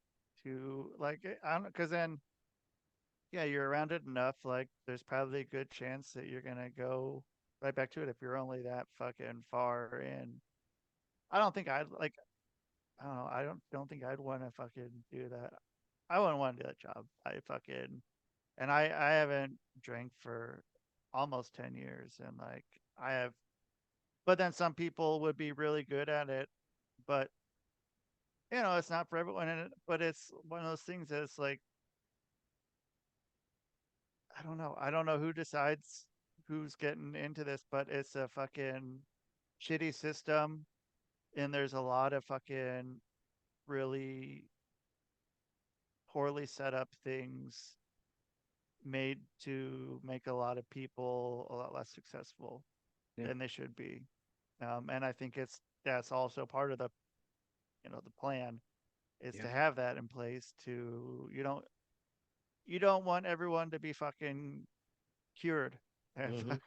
two, like, I don't know, because then, yeah, you're around it enough. Like, there's probably a good chance that you're gonna go right back to it if you're only that fucking far in. I don't think I'd like. I don't know. I don't think I'd want to fucking do that. I wouldn't want to do that job. I fucking and I haven't drank for almost 10 years, and like I have, but then some people would be really good at it, but it's not for everyone. And but it's one of those things that's like, I don't know. I don't know who decides who's getting into this, but it's a fucking shitty system, and there's a lot of fucking really poorly set up things made to make a lot of people a lot less successful Yeah, than they should be. And I think that's also part of the plan is yeah, to have that in place to, you don't want everyone to be fucking cured. Mhm.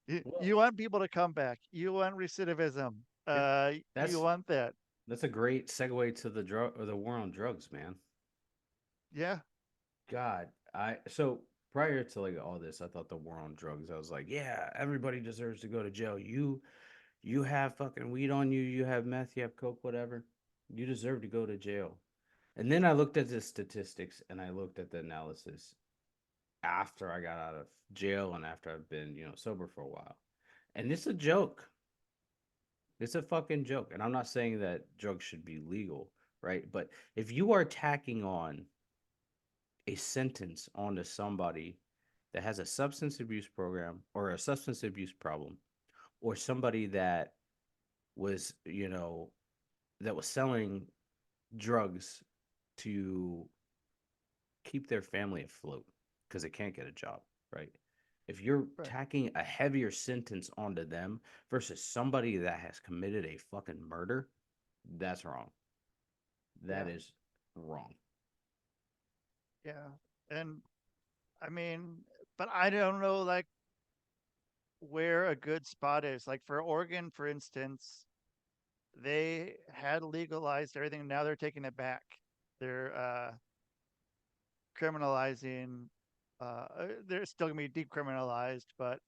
Well, You want people to come back. You want recidivism. it, You that's want that. that's a great segue to the drug or the war on drugs, man. Yeah. God, I so prior to like all this, I thought the war on drugs. I was like, yeah, everybody deserves to go to jail. You have fucking weed on you. You have meth. You have coke. Whatever. You deserve to go to jail. And then I looked at the statistics and I looked at the analysis after I got out of jail and after I've been, sober for a while. And it's a joke. It's a fucking joke. And I'm not saying that drugs should be legal, right? But if you are tacking on a sentence onto somebody that has a substance abuse program or a substance abuse problem, or somebody that was, that was selling drugs to keep their family afloat because they can't get a job, right? If you're Right. tacking a heavier sentence onto them versus somebody that has committed a fucking murder, that's wrong. That Yeah. is wrong. Yeah. And I mean, but I don't know like where a good spot is. Like for Oregon, for instance, they had legalized everything. Now they're taking it back. They're criminalizing. They're still gonna be decriminalized, but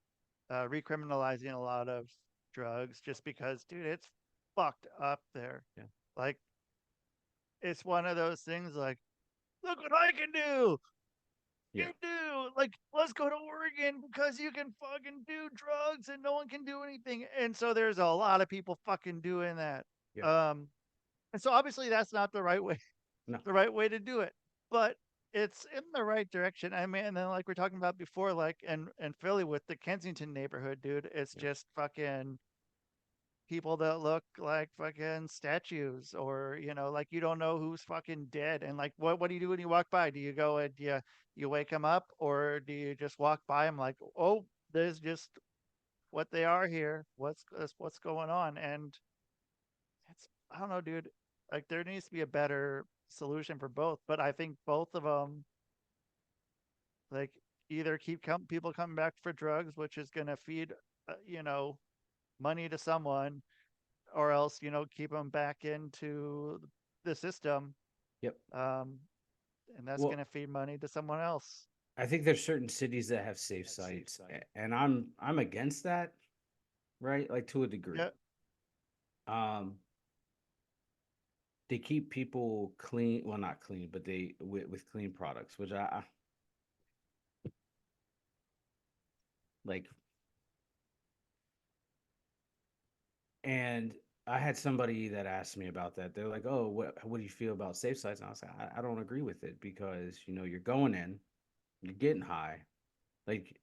recriminalizing a lot of drugs just because, dude, it's fucked up there. Yeah. Like it's one of those things. Like, look what I can do. Yeah. You do like let's go to Oregon because you can fucking do drugs and no one can do anything. And so there's a lot of people fucking doing that. Yeah. Um, and so obviously that's not the right way, No. the right way to do it, but it's in the right direction. I mean, and then like we're talking about before, like and Philly with the Kensington neighborhood, dude, it's Yeah. just fucking people that look like fucking statues or like you don't know who's fucking dead. And like what do you do when you walk by? Do you go and you wake them up, or do you just walk by them like, oh, there's just what they are here, what's going on? And it's, I don't know, dude, like there needs to be a better solution for both, but I think both of them, like, either keep people coming back for drugs, which is going to feed money to someone, or else keep them back into the system, Yep. um, and that's going Well, to feed money to someone else. I think there's certain cities that have safe sites, and I'm against that, right? Like to a degree. Yeah, Um, they keep people clean, well, not clean, but they with clean products, which I like. And I had somebody that asked me about that. They're like, "Oh, what do you feel about safe sites?" And I was like, I don't agree with it because you're going in, you're getting high, like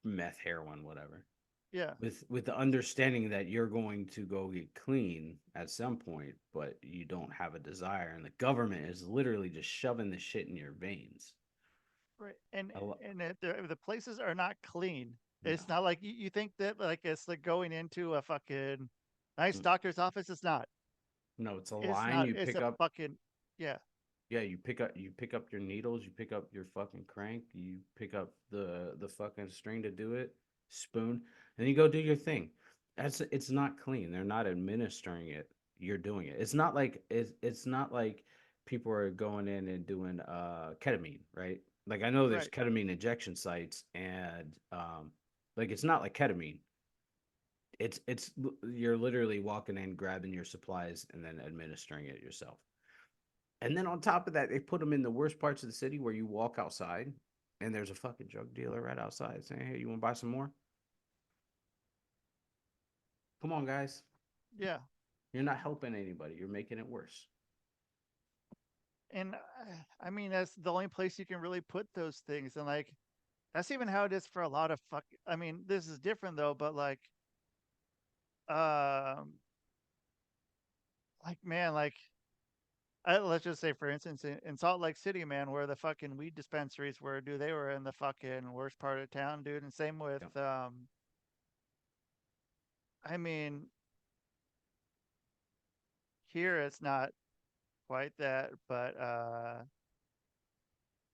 meth, heroin, whatever, yeah, with the understanding that you're going to go get clean at some point, but you don't have a desire, and the government is literally just shoving the shit in your veins. right. And A lo- the places are not clean. no, It's not like you think that like it's like going into a fucking nice mm, doctor's office. It's not. no, it's a It's line not. you It's pick a up. fucking, yeah, Yeah, you pick up your needles, you pick up your fucking crank, you pick up the fucking string to do it, spoon, and you go do your thing. It's not clean. They're not administering it. You're doing it. It's not like people are going in and doing ketamine, right? Like I know there's right, ketamine injection sites and like it's not like ketamine. You're literally walking in, grabbing your supplies and then administering it yourself. And then on top of that, they put them in the worst parts of the city where you walk outside and there's a fucking drug dealer right outside saying, "Hey, you want to buy some more? Come on, guys. yeah. You're not helping anybody. You're making it worse." And I mean, that's the only place you can really put those things. And like, that's even how it is for a lot of I mean, this is different though, but um, like, man, like, let's just say, for instance, in Salt Lake City, man, where the fucking weed dispensaries were, dude, they were in the fucking worst part of town, dude. And same with, Yep. I mean, here it's not quite that, but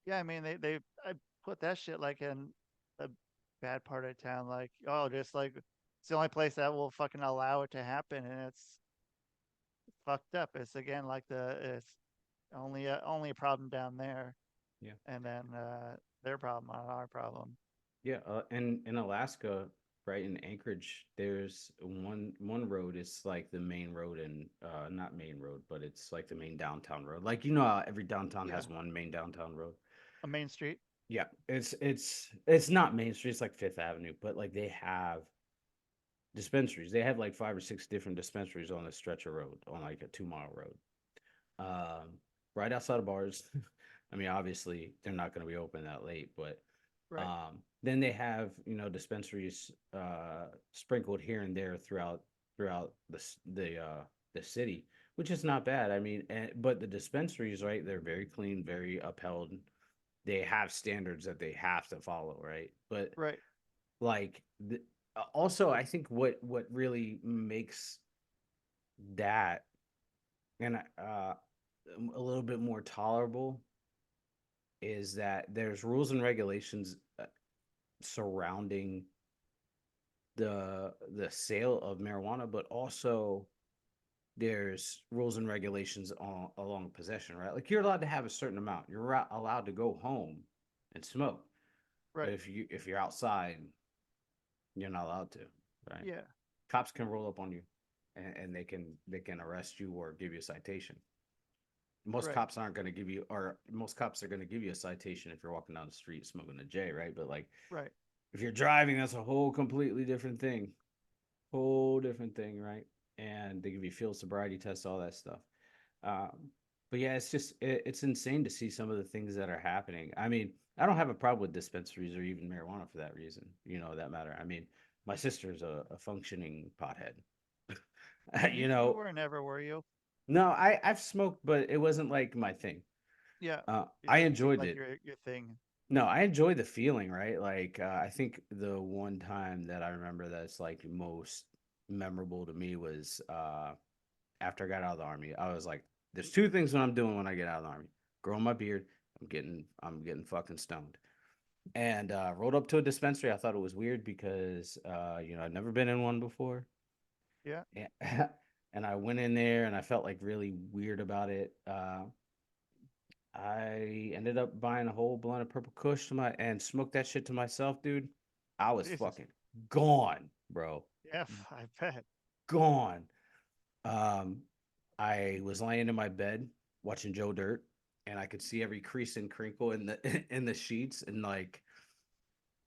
Yeah, I mean I put that shit like in a bad part of town, like, oh, just like it's the only place that will fucking allow it to happen, and it's fucked up. It's again like it's only a problem down there, Yeah. and then their problem on our problem. Yeah, and in Alaska, right in Anchorage, there's one road. It's like the main road, and not main road, but it's like the main downtown road. Like you know how every downtown Yeah, has one main downtown road. a main street. Yeah, it's not Main Street. It's like Fifth Avenue, but like they have dispensaries. They have like 5 or 6 different dispensaries on a stretch of road, on like a 2 mile road. Right outside of bars. I mean, obviously they're not going to be open that late, but Right, then they have dispensaries sprinkled here and there throughout the city, which is not bad. I mean, but the dispensaries, right? They're very clean, very upheld. They have standards that they have to follow, right? But right. like also, I think what really makes that and a little bit more tolerable is that there's rules and regulations surrounding the sale of marijuana, but also there's rules and regulations along possession, right? Like you're allowed to have a certain amount. You're allowed to go home and smoke, but Right. if you're outside, you're not allowed to, right? Yeah. Cops can roll up on you, and they can arrest you or give you a citation. Most Right. cops aren't going to give you, or most cops are going to give you a citation if you're walking down the street smoking a J, right? But like Right. if you're driving, that's a whole completely different thing. Whole different thing, right? And they give you field sobriety tests, all that stuff. Um, but yeah, it's just it's insane to see some of the things that are happening. I mean, I don't have a problem with dispensaries or even marijuana for that reason. That matter. I mean, my sister's a functioning pothead. You were never, were you? No, I've smoked, but it wasn't like my thing. Yeah. It I didn't seem enjoyed like it. your thing. No, I enjoy the feeling, right? Like, I think the one time that I remember that's like most memorable to me was after I got out of the army. I was like, there's two things that I'm doing when I get out of the army. Growing my beard, I'm getting fucking stoned. And rolled up to a dispensary. I thought it was weird because I'd never been in one before. Yeah. And, and I went in there and I felt like really weird about it. I ended up buying a whole blunt of purple kush and smoked that shit to myself, dude. I was Jesus. fucking gone, bro. Yeah, I bet. Gone. Um, I was laying in my bed watching Joe Dirt, and I could see every crease and crinkle in the in the sheets, and like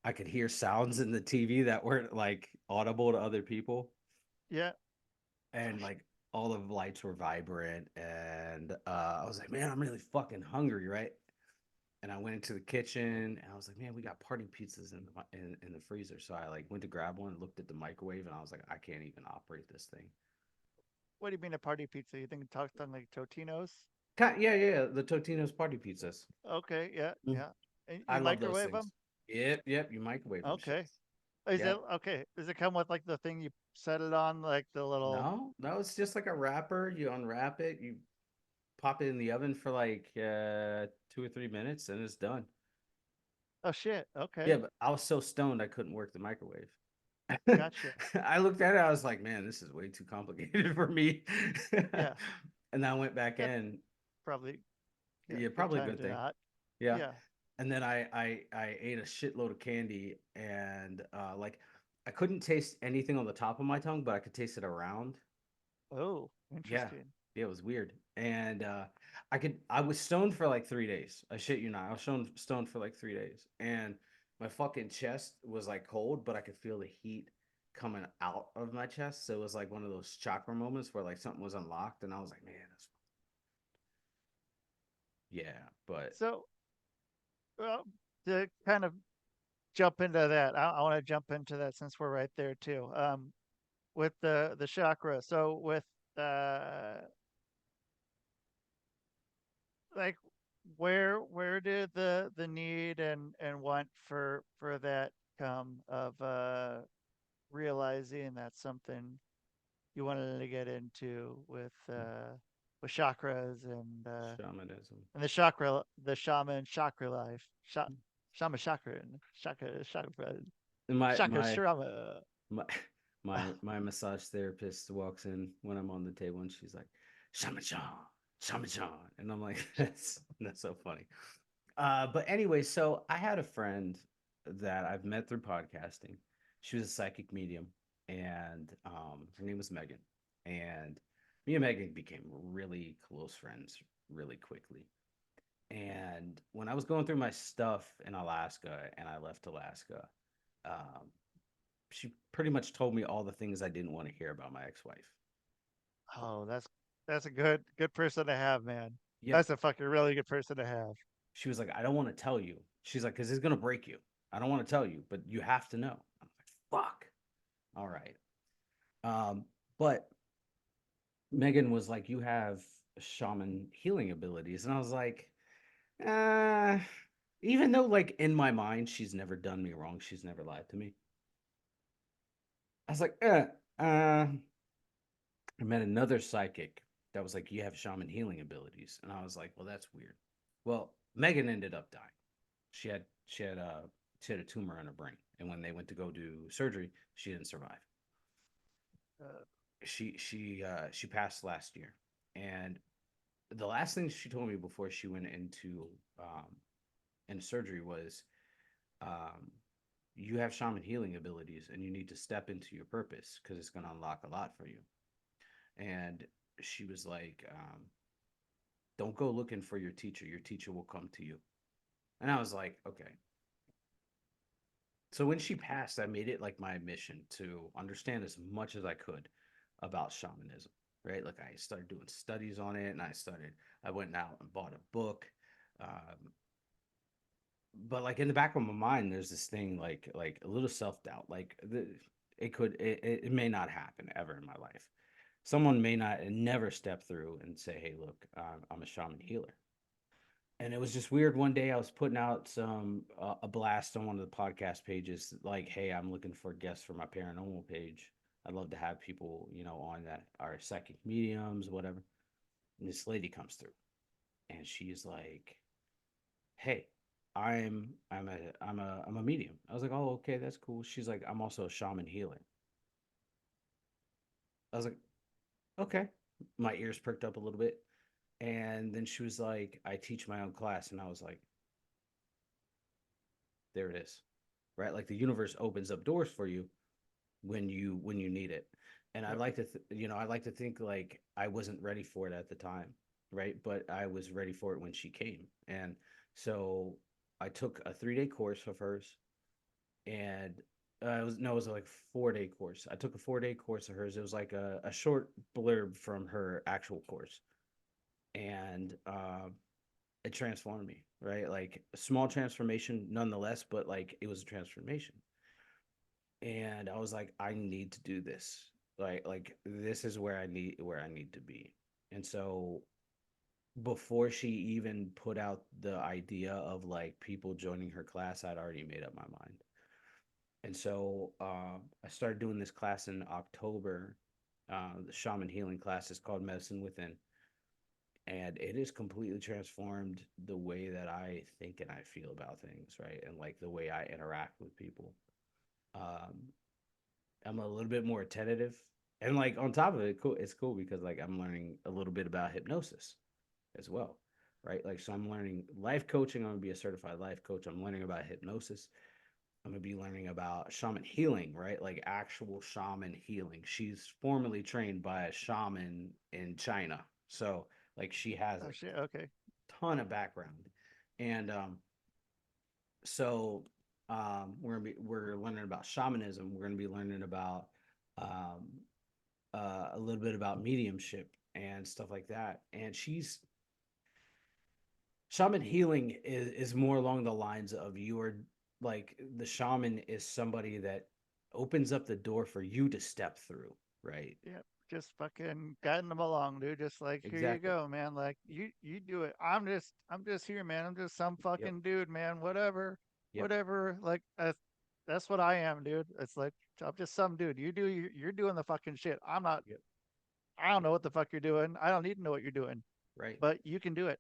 I could hear sounds in the TV that weren't like audible to other people, Yeah. Oh, and like all the lights were vibrant, and I was like, man, I'm really fucking hungry, right? And I went into the kitchen and I was like, man, we got party pizzas in the freezer. So I like went to grab one, looked at the microwave, and I was like, I can't even operate this thing. what do you mean a party pizza? You think it talks on like Totino's? Yeah, yeah, the Totino's party pizzas. Okay. Yeah. Mm. Yeah. And I you love those microwave things. them? Yep. You microwave them Okay. shits. Is Yeah. it okay? Does it come with like the thing you set it on, like the little? No, it's just like a wrapper. You unwrap it, you pop it in the oven for like 2 or 3 minutes, and it's done. Oh shit. Yeah, Okay. but I was so stoned I couldn't work the microwave. Gotcha. I looked at it, I was like, man, this is way too complicated for me. Yeah. And I went back That's in. probably, yeah, Yeah, good probably a time good to thing. not. Yeah. Yeah. And then I ate a shitload of candy and like I couldn't taste anything on the top of my tongue, but I could taste it around. Oh, Yeah. interesting. Yeah, it was weird. And I was stoned for like 3 days. I shit you not. I was stoned for like 3 days. And my fucking chest was like cold, but I could feel the heat coming out of my chest. So it was like one of those chakra moments where like something was unlocked and I was like, man, that's yeah, but So, well, to kind of jump into that, I want to jump into that since we're right there too. With the chakra. So with uh, like where did the need and want for that come of realizing that's something you wanted to get into with with chakras Shamanism. and the shaman chakra life, shaman chakra, And my chakra my shama. my my massage therapist walks in when I'm on the table and she's like, Shaman Sean, Shaman Sean. And I'm like, that's so funny. But anyway, so I had a friend that I've met through podcasting. She was a psychic medium, and her name was Megan. And me and Megan became really close friends really quickly. And when I was going through my stuff in Alaska and I left Alaska, um, she pretty much told me all the things I didn't want to hear about my ex-wife. Oh, that's a good person to have, man. Yeah, That's a fucking really good person to have. she was like, I don't want to tell you. She's like, because it's gonna break you. I don't want to tell you, but you have to know. I'm like, fuck. All right. Um, but Megan was like, you have shaman healing abilities, and I was like, uh, even though like in my mind she's never done me wrong, she's never lied to me. I was like, I met another psychic that was like, you have shaman healing abilities, and I was like, well, that's weird. Well, Megan ended up dying. She had she had a she had a tumor in her brain, and when they went to go do surgery, she didn't survive. Uh, She passed last year, and the last thing she told me before she went into surgery was, um, you have shaman healing abilities, and you need to step into your purpose because it's going to unlock a lot for you. And she was like, don't go looking for your teacher. Your teacher will come to you. And I was like, okay. So when she passed, I made it like my mission to understand as much as I could about shamanism, right? Like I started doing studies on it, and I went out and bought a book. Um, but like in the back of my mind, there's this thing like a little self doubt, it may not happen ever in my life. Someone may not never step through and say, hey, look, I'm a shaman healer. And it was just weird. One day I was putting out a blast on one of the podcast pages, like, "Hey, I'm looking for guests for my paranormal page. I'd love to have people, on that are psychic mediums, whatever." And this lady comes through, and she's like, "Hey, I'm a medium." I was like, "Oh, okay, that's cool." She's like, "I'm also a shaman healer." I was like, "Okay." My ears perked up a little bit, and then she was like, "I teach my own class," and I was like, "There it is." Right? Like the universe opens up doors for you when you need it. And I yep. like to I like to think like I wasn't ready for it at the time, right? But I was ready for it when she came. And so I took a 3-day course of hers, and it was like 4-day course. I took a 4-day course of hers. It was like a short blurb from her actual course. And it transformed me, right? Like a small transformation nonetheless, but like it was a transformation. And I was like, I need to do this. Like this is where I need to be. And so before she even put out the idea of like people joining her class, I'd already made up my mind. And so I started doing this class in October. The shaman healing class is called Medicine Within, and it has completely transformed the way that I think and I feel about things, right? And like the way I interact with people. Um, I'm a little bit more attentive. And like on top of it, cool, it's cool because like I'm learning a little bit about hypnosis as well. Right. Like so I'm learning life coaching. I'm gonna be a certified life coach. I'm learning about hypnosis. I'm gonna be learning about shaman healing, right? Like actual shaman healing. She's formally trained by a shaman in China. So like she has Oh a shit. Okay. ton of background. And so we're learning about shamanism. We're gonna be learning about um, a little bit about mediumship and stuff like that. And shaman healing is more along the lines of you are like the shaman is somebody that opens up the door for you to step through, right? Yep. Just fucking guiding them along, dude. Just like here you Exactly. go, man. Like you do it. I'm just here, man. I'm just some Yep. fucking dude, man. Whatever, Yep. whatever. Like that's what I am, dude. It's like I'm just some dude. You're doing the fucking shit. I'm not. Yep. I don't know what the fuck you're doing. I don't need to know what you're doing, right. but you can do it.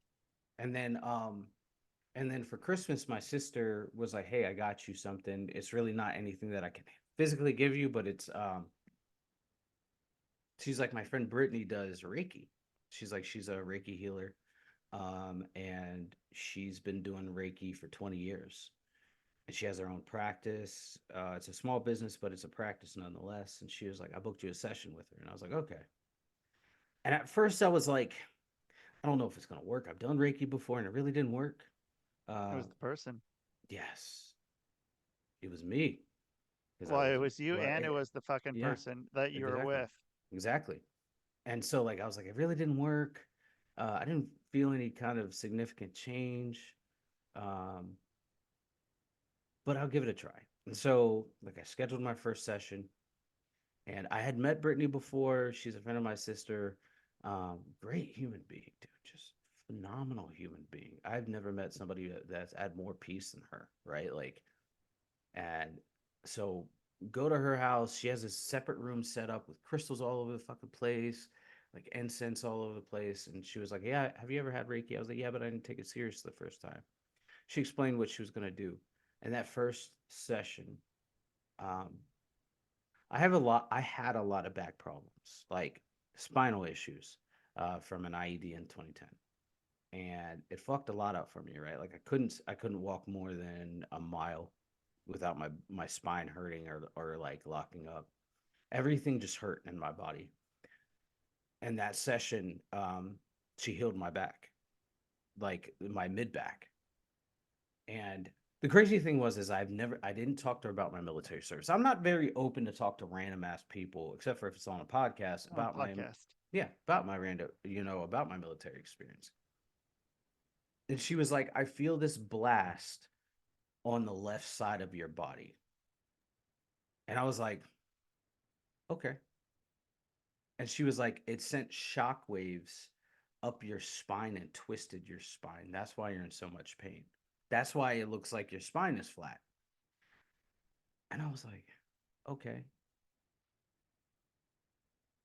And then for Christmas, my sister was like, "Hey, I got you something. It's really not anything that I can physically give you, but it's she's like, my friend Brittany does Reiki. She's like, she's a Reiki healer. And she's been doing Reiki for 20 years. And she has her own practice. It's a small business, but it's a practice nonetheless. And she was like, I booked you a session with her. And I was like, okay. And at first I was like, I don't know if it's gonna work. I've done Reiki before and it really didn't work. It Uh was the person. yes, it was me. Because I Well, it was was you well, and it was the fucking yeah, person that you were exactly. with. Exactly. And so like I was like, it really didn't work. I didn't feel any kind of significant change. Um, but I'll give it a try. And so like I scheduled my first session and I had met Brittany before. She's a friend of my sister. Great human being, dude. Just phenomenal human being. I've never met somebody that's had more peace than her, right? Like, and so go to her house. She has a separate room set up with crystals all over the fucking place, like incense all over the place. And she was like, yeah, have you ever had Reiki? I was like, yeah, but I didn't take it serious the first time. She explained what she was going to do. And that first session, um, I had a lot of back problems, like spinal issues from an IED in 2010. And it fucked a lot up for me, right? Like I couldn't walk more than a mile without my spine hurting or like locking up. Everything just hurt in my body. And that session, she healed my back, like my mid back. And the crazy thing was is I didn't talk to her about my military service. I'm not very open to talk to random ass people, except for if it's on a podcast On a about my podcast. yeah, about my random, about my military experience. And she was like, I feel this blast on the left side of your body. And I was like, okay. And she was like, it sent shock waves up your spine and twisted your spine. That's why you're in so much pain. That's why it looks like your spine is flat. And I was like, okay.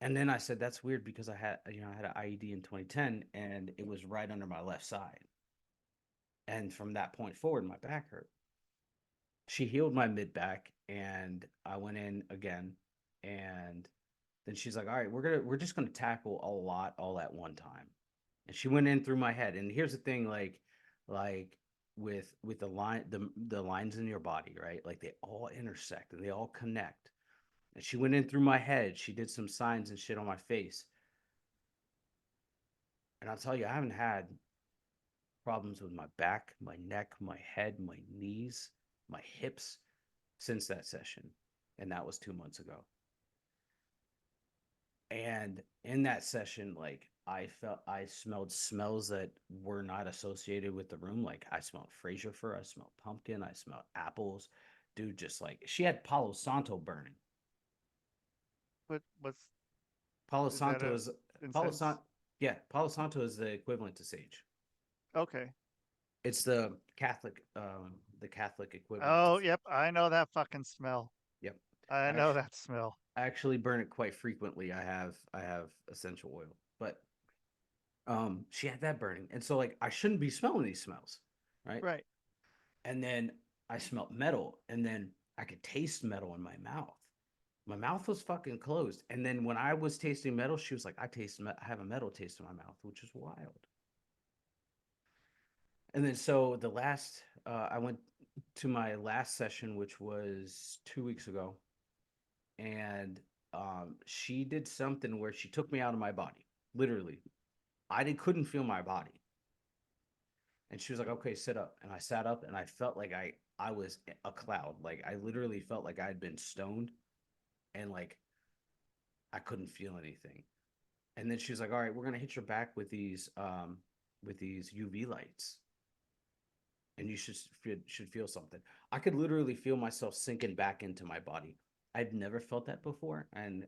And then I said, that's weird because I had an IED in 2010 and it was right under my left side. And from that point forward, my back hurt. She healed my mid back and I went in again. And then she's like, all right, we're just gonna tackle a lot all at one time. And she went in through my head. And here's the thing, like with the lines in your body, right? Like they all intersect and they all connect. And she went in through my head. She did some signs and shit on my face. And I'll tell you, I haven't had problems with my back, my neck, my head, my knees, my hips since that session. And that was 2 months ago. And in that session, like I smelled smells that were not associated with the room. Like I smelled Fraser fir, I smelled pumpkin, I smelled apples. Dude, just like she had Palo Santo burning. What's Palo is that Santo a is Palo incense? Santo. Yeah, Palo Santo is the equivalent to sage. Okay. It's the Catholic equivalent to Oh, sage. yep. I know that fucking smell. Yep. I know Actually, that smell. I actually burn it quite frequently. I have essential oil, but she had that burning, and so like I shouldn't be smelling these smells, right? Right. And then I smelled metal, and then I could taste metal in my mouth. My mouth was fucking closed, and then when I was tasting metal, she was like, I have a metal taste in my mouth," which is wild. And then so I went to my last session, which was 2 weeks ago, and she did something where she took me out of my body, literally. Couldn't feel my body, and she was like, "Okay, sit up." And I sat up, and I felt like I was a cloud. Like I literally felt like I had been stoned, and like I couldn't feel anything. And then she was like, "All right, we're gonna hit your back with these UV lights, and you should feel something." I could literally feel myself sinking back into my body. I'd never felt that before, and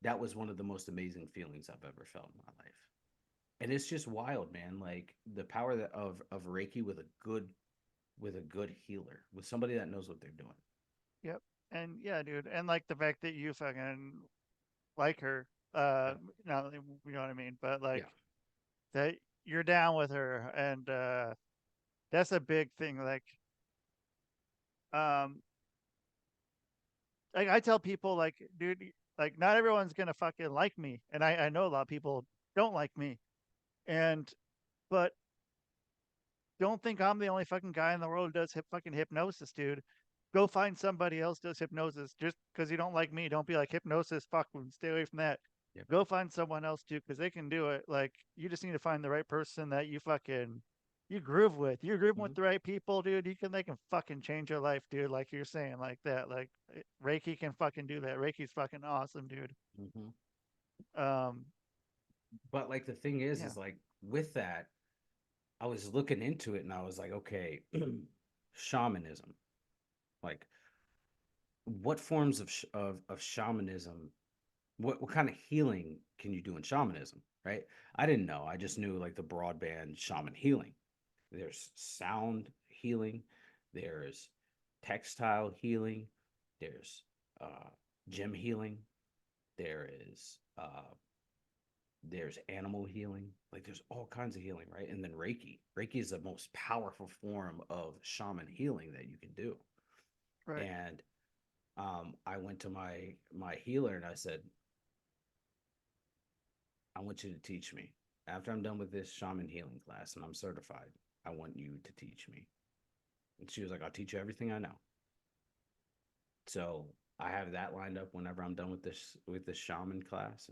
that was one of the most amazing feelings I've ever felt in my life. And it's just wild, man. Like the power of Reiki with a good healer, with somebody that knows what they're doing. Yep. And yeah, dude. And like the fact that you fucking like her. Yeah. No, you know what I mean, but like Yeah. that you're down with her, and that's a big thing. Um, like I tell people, like, dude, like not everyone's gonna fucking like me, and I know a lot of people don't like me, and but don't think I'm the only fucking guy in the world who does fucking hypnosis, dude. Go find somebody else does hypnosis. Just because you don't like me, don't be like hypnosis. Fuck, stay away from that. Yep. Go find someone else too, because they can do it. Like you just need to find the right person that you groove with. You're grooving with Mhm. the right people, dude. They can fucking change your life, dude. Like you're saying, like that. Like Reiki can fucking do that. Reiki's fucking awesome, dude. Mhm. Um, But like the thing yeah, is like with that, I was looking into it and I was like, okay, shamanism. Like what forms of shamanism, what kind of healing can you do in shamanism, right? I didn't know. I just knew like the broadband shaman healing. There's sound healing, there's textile healing, there's gem healing, there is there's animal healing, like there's all kinds of healing, right? And then Reiki is the most powerful form of shaman healing that you can do. right. And I went to my healer and I said, I want you to teach me after I'm done with this shaman healing class and I'm certified. I want you to teach me. And she was like, I'll teach you everything I know. So I have that lined up whenever I'm done with this shaman class.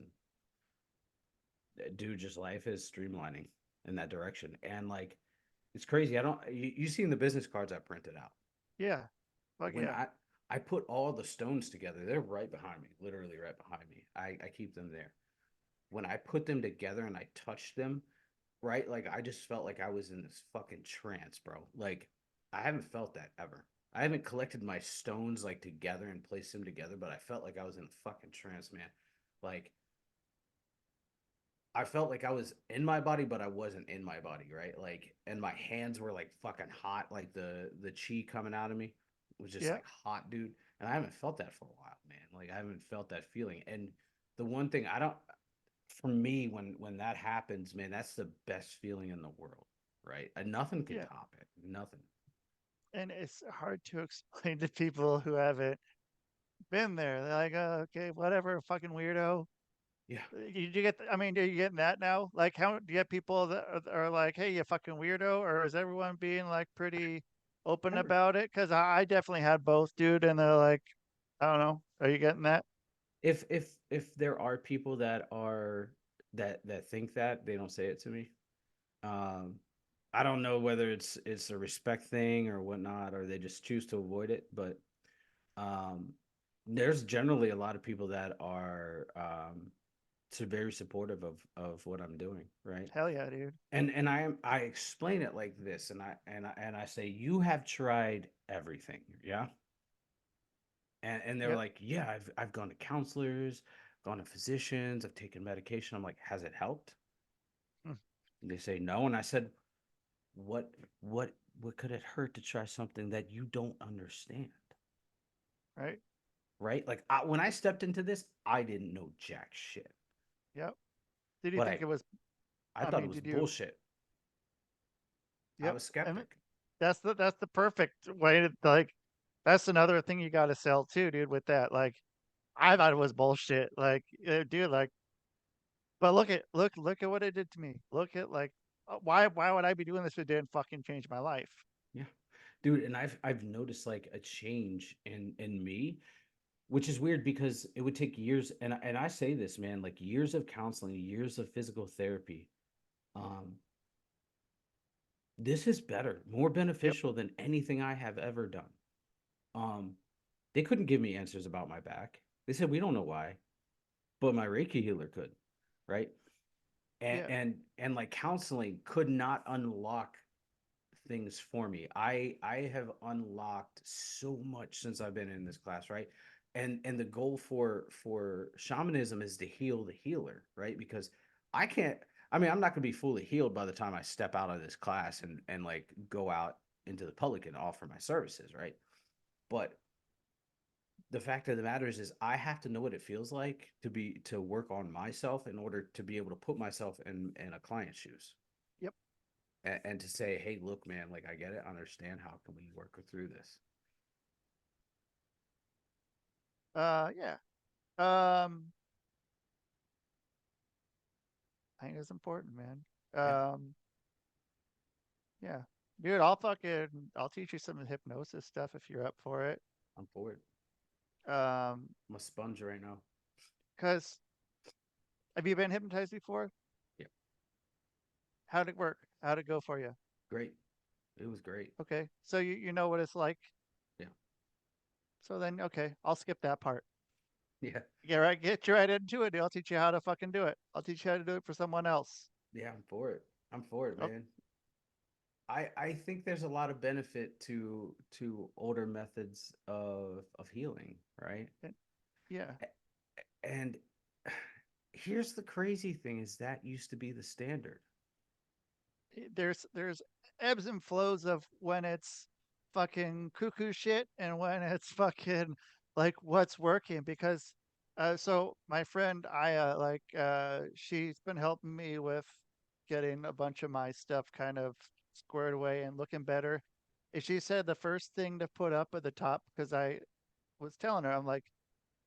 And dude, just life is streamlining in that direction. And like it's crazy. I don't you seen the business cards I printed out. Yeah, fuck When yeah, I put all the stones together, they're right behind me, literally right behind me. I keep them there. When I put them together and I touched them, right? Like I just felt like I was in this fucking trance, bro. Like I haven't felt that ever. I haven't collected my stones like together and placed them together, but I felt like I was in a fucking trance, man. Like I felt like I was in my body, but I wasn't in my body, right? Like, and my hands were like fucking hot, like the chi coming out of me was just yeah, like hot, dude. And I haven't felt that for a while, man. Like I haven't felt that feeling. And the one thing I don't, for me, when that happens, man, that's the best feeling in the world, right? And nothing can yeah. top it. Nothing. And it's hard to explain to people who haven't been there. They're like, oh, okay, whatever, fucking weirdo. Yeah. You get, I mean, are you getting that now? Like, how do you get people that are like, hey, you fucking weirdo? Or is everyone being like pretty open Every about it? Because I definitely had both, dude. And they're like, I don't know. Are you getting that? if there are people that are that think that, they don't say it to me. Um, I don't know whether it's a respect thing or whatnot, or they just choose to avoid it. But um, there's generally a lot of people that are so very supportive of what I'm doing, right? Hell yeah, dude. And I explain it like this, and I say you have tried everything, yeah, and they're Yep. like, yeah, I've gone to counselors, gone to physicians, I've taken medication. I'm like, has it helped? Hmm. And they say no, and I said, what what what could it hurt to try something that you don't understand, Right. right? Like when I stepped into this, I didn't know jack shit, Yep. Did you but think it was, I I thought it mean, was did you, bullshit. I yep. was And skeptic. that's the perfect way to like, that's another thing you got to sell too, dude, with that. Like, I thought it was bullshit. Like, dude, like, but look at what it did to me. Look at like why would I be doing this if it didn't fucking change my life? Yeah, dude, and I've noticed like a change in me, which is weird because it would take years, and I say this, man, like years of counseling, years of physical therapy. Um, this is better, more Yep. beneficial than anything I have ever done. Um, they couldn't give me answers about my back. They said we don't know why, but my Reiki healer could, right? And Yeah. and like counseling could not unlock things for me. I have unlocked so much since I've been in this class, right? And the goal for shamanism is to heal the healer, right? Because I can't, I mean, I'm not going to be fully healed by the time I step out of this class and like go out into the public and offer my services, right? But the fact of the matter is I have to know what it feels like to work on myself in order to be able to put myself in a client's shoes. Yep. And to say, hey, look, man, like I get it, I understand. How can we work through this? Yeah. Um, I think it's important, man. Yeah, Yeah. Dude, I'll teach you some hypnosis stuff if you're up for it. I'm for it. Um, I'm a sponge right now. cause have you been hypnotized before? Yeah, How'd it work? How'd it go for you? great. It was great. Okay. So you know what it's like. Yeah, So then, okay, I'll skip that part. yeah, Get you right into it. Dude. I'll teach you how to fucking do it. I'll teach you how to do it for someone else. yeah. I'm for it. I'm for it, Oh, man. I think there's a lot of benefit to older methods of healing, right? yeah. And here's the crazy thing is that used to be the standard. There's ebbs and flows of when it's fucking cuckoo shit and when it's fucking like what's working because so my friend Aya she's been helping me with getting a bunch of my stuff kind of squared away and looking better. And she said the first thing to put up at the top because I was telling her I'm like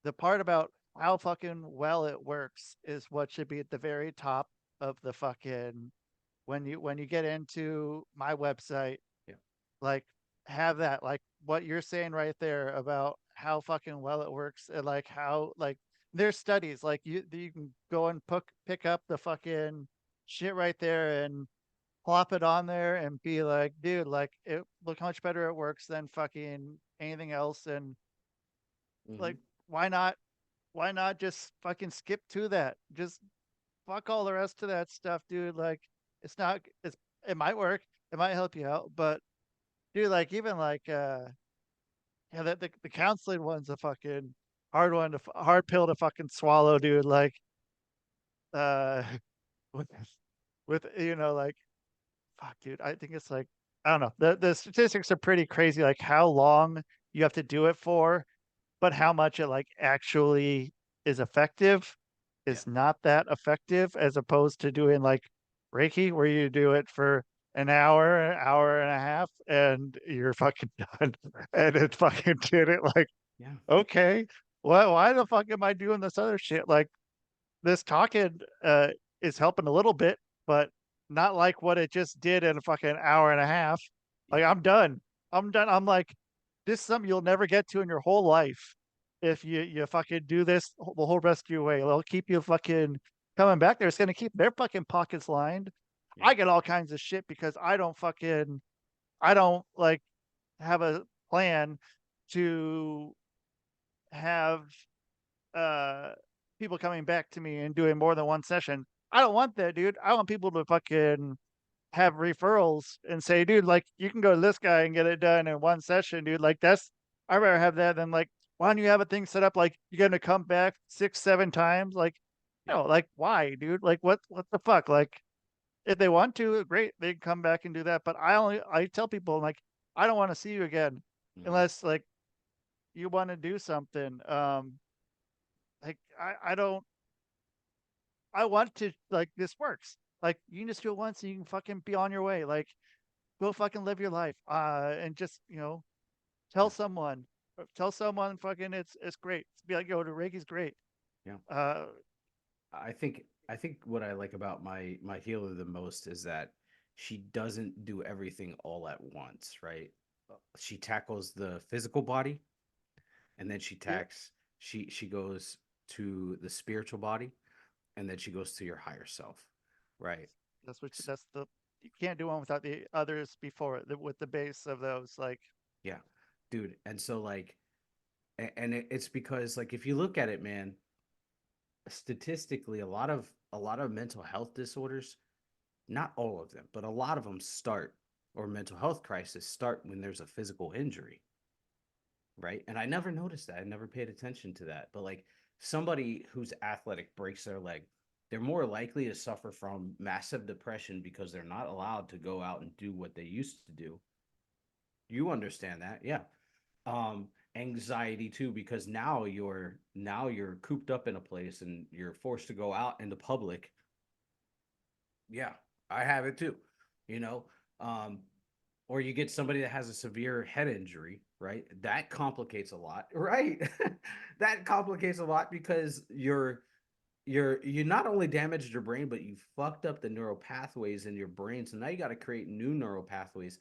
the part about how fucking well it works is what should be at the very top of the fucking when you get into my website, Yeah. like have that like what you're saying right there about how fucking well it works and like how like there's studies like you can go and pick up the fucking shit right there and plop it on there and be like, dude, like it look how much better it works than fucking anything else and like Hmm. why not just fucking skip to that? Just fuck all the rest of that stuff, dude. Like, it's not. It might work. It might help you out, but dude, like even like yeah, the counseling one's a fucking hard pill to fucking swallow, dude. Like, uh, with like fuck, dude. I think it's like I don't know. The statistics are pretty crazy. Like how long you have to do it for, but how much it like actually is effective Yeah. is not that effective as opposed to doing like Reiki where you do it for an hour and a half, and you're fucking done. And it fucking did it like, Yeah. okay, well, why the fuck am I doing this other shit? Like this talking is helping a little bit, but not like what it just did in a fucking hour and a half. Yeah. Like I'm done. I'm done. I'm like, this is something you'll never get to in your whole life if you fucking do this the whole rest of your way. It'll keep you fucking coming back there. It's gonna keep their fucking pockets lined. Yeah. I get all kinds of shit because I don't like have a plan to have uh people coming back to me and doing more than one session. I don't want that, dude. I want people to fucking have referrals and say, dude, like you can go to this guy and get it done in one session, dude. Like that's I'd rather have that than like why don't you have a thing set up like you're gonna come back 6, 7 times? Like, Yeah. no, like why, dude? Like what the fuck? Like if they want to, great, they can come back and do that. But I tell people like I don't want to see you again Hmm. unless like you want to do something. Like I don't I want to like this works. Like you can just do it once and you can fucking be on your way. Like go fucking live your life. And just, tell Yeah. someone. Tell someone fucking it's great. Be like, yo, the Reiki's great. Yeah. Uh I think what I like about my healer the most is that she doesn't do everything all at once, right? She tackles the physical body, and then yeah, she goes to the spiritual body, and then she goes to your higher self, right? S- that's the you can't do one without the others before it with the base of those. Like Yeah, dude. And so like, and it's because like if you look at it, man, statistically, a lot of mental health disorders, not all of them, but a lot of them start or mental health crisis start when there's a physical injury, right? And I never noticed that. I never paid attention to that. But like somebody who's athletic breaks their leg, they're more likely to suffer from massive depression because they're not allowed to go out and do what they used to do. You understand that, yeah. anxiety too, because now you're cooped up in a place and you're forced to go out in the public. Yeah, I have it too, you know. Um, or you get somebody that has a severe head injury, right? That complicates a lot, right? That complicates a lot because you not only damaged your brain, but you fucked up the neural pathways in your brain. So now you got to create new neural pathways,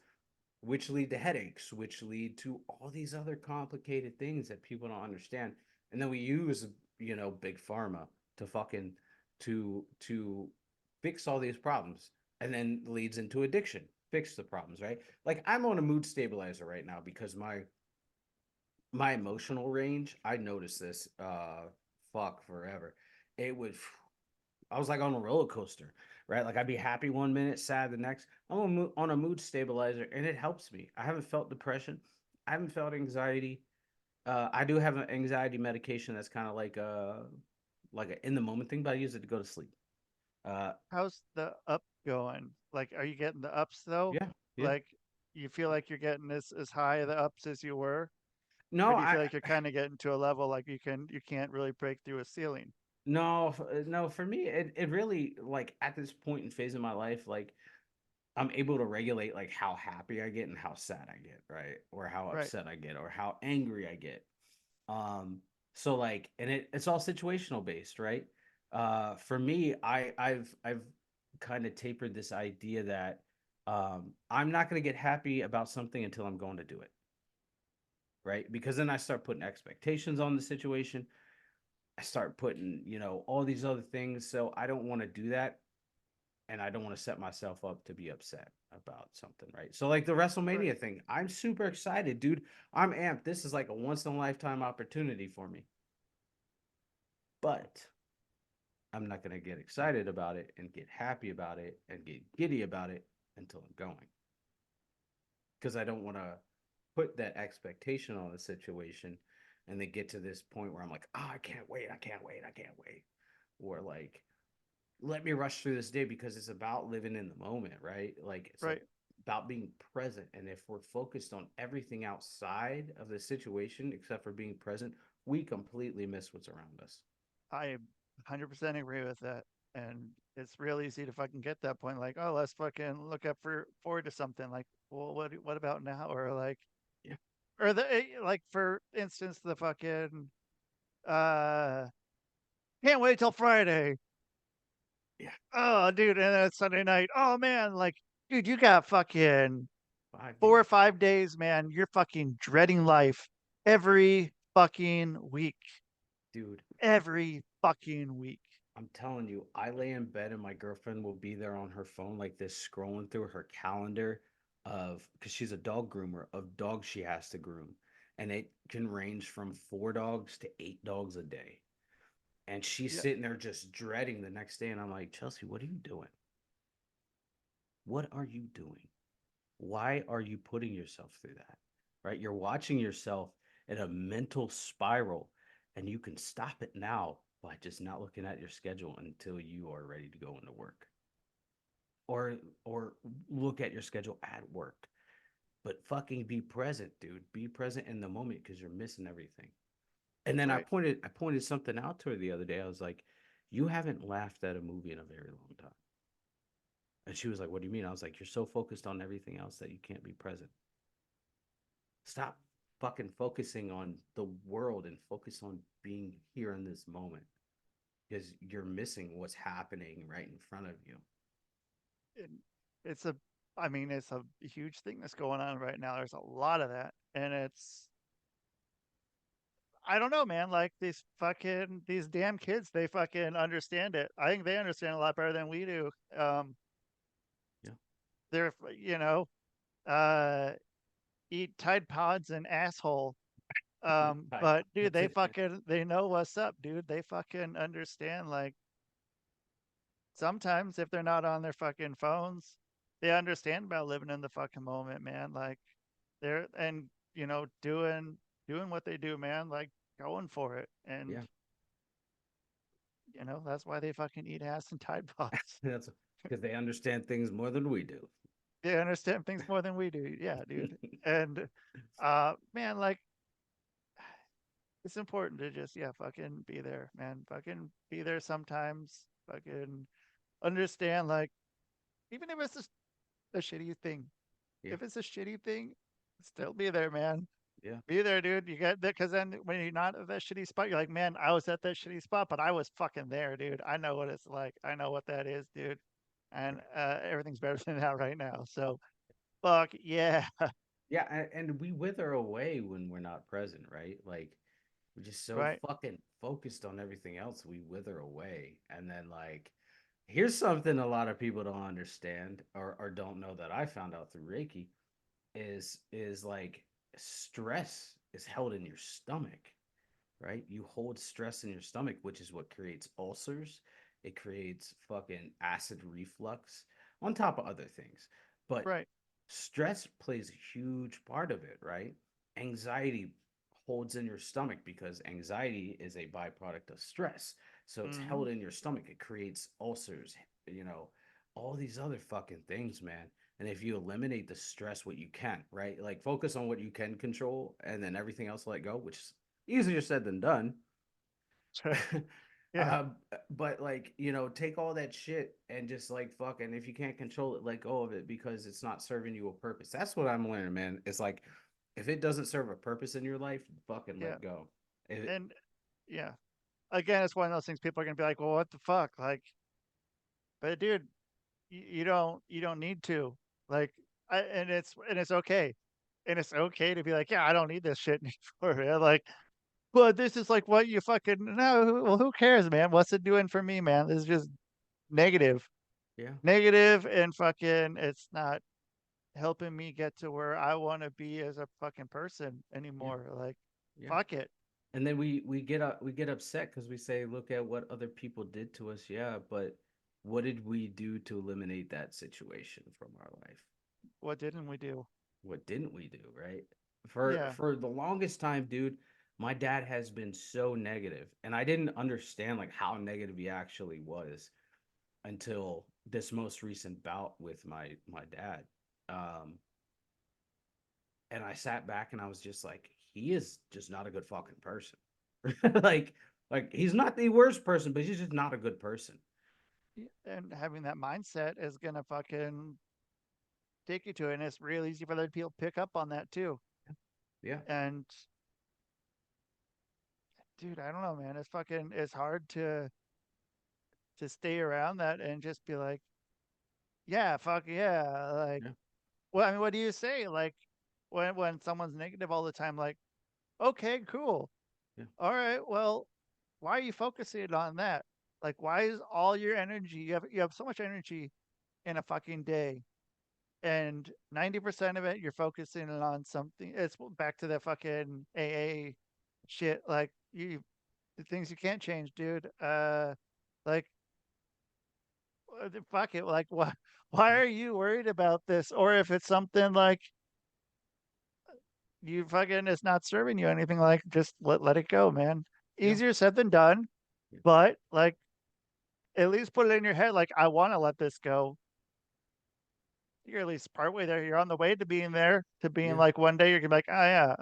which lead to headaches, which lead to all these other complicated things that people don't understand. And then we use, big pharma to fucking to fix all these problems, and then leads into addiction. Fix the problems, right? Like I'm on a mood stabilizer right now because my emotional range, I noticed this fuck forever. It would I was like on a roller coaster, right? Like I'd be happy one minute, sad the next. I'm on a mood stabilizer, and it helps me. I haven't felt depression. I haven't felt anxiety. I do have an anxiety medication that's kind of like a in the moment thing, but I use it to go to sleep. Uh, How's the up going? Like, are you getting the ups though? yeah, yeah. Like, you feel like you're getting as high the ups as you were, or No, do you feel I like you're kind of getting to a level like you can't really break through a ceiling? no. For me, it really like at this point in phase of my life, like I'm able to regulate like how happy I get and how sad I get, right? Or how Right. upset I get or how angry I get. Um, so like, and it's all situational based, right? For me, I've kind of tapered this idea that I'm not going to get happy about something until I'm going to do it, right? Because then I start putting expectations on the situation. I start putting, all these other things. So I don't want to do that, and I don't want to set myself up to be upset about something, right? So like the Right. WrestleMania thing, I'm super excited, dude. I'm amped. This is like a once in a lifetime opportunity for me. But I'm not going to get excited about it and get happy about it and get giddy about it until I'm going. Because I don't want to put that expectation on the situation and then get to this point where I'm like, oh, I can't wait. I can't wait. I can't wait. Or like, let me rush through this day because it's about living in the moment, right? Like it's Right. about being present. And if we're focused on everything outside of the situation except for being present, we completely miss what's around us. I 100% agree with that. And it's real easy to fucking get that point. Like, oh, let's fucking look up forward to something. Like, well, what about now? Or like, Yeah. or like for instance, the fucking uh, can't wait till Friday. Yeah. Oh, dude, and then it's Sunday night. Oh man, like, dude, you got fucking 4 or5 days. 5 days, man. You're fucking dreading life every fucking week. Dude, Every fucking week. I'm telling you, I lay in bed and my girlfriend will be there on her phone like this, scrolling through her calendar of because she's a dog groomer of dogs she has to groom. And it can range from 4 dogs to 8 dogs a day. And she's Yeah. sitting there just dreading the next day. And I'm like, Chelsea, what are you doing? What are you doing? Why are you putting yourself through that? Right? You're watching yourself in a mental spiral, and you can stop it now by just not looking at your schedule until you are ready to go into work. Or look at your schedule at work. But fucking be present, dude. Be present in the moment because you're missing everything. And then Right. I pointed something out to her the other day. I was like, you haven't laughed at a movie in a very long time. And she was like, what do you mean? I was like, you're so focused on everything else that you can't be present. Stop fucking focusing on the world and focus on being here in this moment because you're missing what's happening right in front of you. And it's a, I mean, it's a huge thing that's going on right now. There's a lot of that. And it's, I don't know, man. Like these damn kids, they fucking understand it. I think they understand a lot better than we do. Yeah. They're, uh, eat Tide Pods and asshole. But dude, That's they it. fucking, they know what's up, dude. They fucking understand. Like sometimes if they're not on their fucking phones, they understand about living in the fucking moment, man. Like they're, and doing what they do, man. Like going for it. And Yeah. that's why they fucking eat ass and Tide Pods. That's because they understand things more than we do. They understand things more than we do. Yeah, dude. And man, like it's important to just fucking be there, man. Fucking be there sometimes. Fucking understand, like, even if it's just a shitty thing. Yeah. If it's a shitty thing, still be there, man. Yeah. Be there, dude. You get that, because then when you're not at that shitty spot, you're like, man, I was at that shitty spot, but I was fucking there, dude. I know what it's like. I know what that is, dude. And everything's better than that right now. So, fuck yeah. Yeah, and we wither away when we're not present, right? Like we're just so Right. fucking focused on everything else, we wither away. And then like here's something a lot of people don't understand or don't know that I found out through Reiki is like stress is held in your stomach, right? You hold stress in your stomach, which is what creates ulcers. It creates fucking acid reflux on top of other things. But Right. stress plays a huge part of it, right? Anxiety holds in your stomach because anxiety is a byproduct of stress. So it's Mm-hmm. held in your stomach. It creates ulcers, you know, all these other fucking things, man. And if you eliminate the stress, what you can, right? Like focus on what you can control and then everything else let go, which is easier said than done. Yeah. uh, but like, you know, take all that shit and just like fucking, if you can't control it, let go of it because it's not serving you a purpose. That's what I'm learning, man. It's like, if it doesn't serve a purpose in your life, fucking Yeah. let go. If it, And yeah. Again, it's one of those things people are gonna be like, well, what the fuck? Like, but dude, you don't need to. Like, and it's okay. And it's okay to be like, yeah, I don't need this shit anymore, man. Like, but this is like what you fucking no. Well, who cares, man? What's it doing for me, man? This is just negative, yeah, negative, and fucking. It's not helping me get to where I want to be as a fucking person yeah, anymore. Like, yeah. fuck it. And then we get upset because we say, look at what other people did to us. Yeah, but what did we do to eliminate that situation from our life? What didn't we do? What didn't we do, right? Yeah. For the longest time, dude, my dad has been so negative, and I didn't understand like how negative he actually was until this most recent bout with my dad. Um, and I sat back and I was just like, he is just not a good fucking person. like he's not the worst person, but he's just not a good person. And having that mindset is gonna fucking take you to it, and it's real easy for other people to pick up on that too. Yeah, And dude, I don't know, man. It's hard to stay around that and just be like, yeah, fuck yeah. Like, yeah, well, I mean, what do you say? Like, when someone's negative all the time, like, okay, cool, yeah, all right, well, why are you focusing on that? Like, why is all your energy? You have so much energy in a fucking day, and 90% of it you're focusing on something. It's back to the fucking AA shit. Like, the things you can't change, dude. Like, fuck it. Like, why yeah, are you worried about this? Or if it's something like you fucking it's not serving you anything, like, just let it go, man. yeah, Easier said than done, yeah, but like, at least put it in your head, like, I want to let this go. You're at least partway there. You're on the way to being there, to being yeah, like, one day you're gonna be like, oh yeah,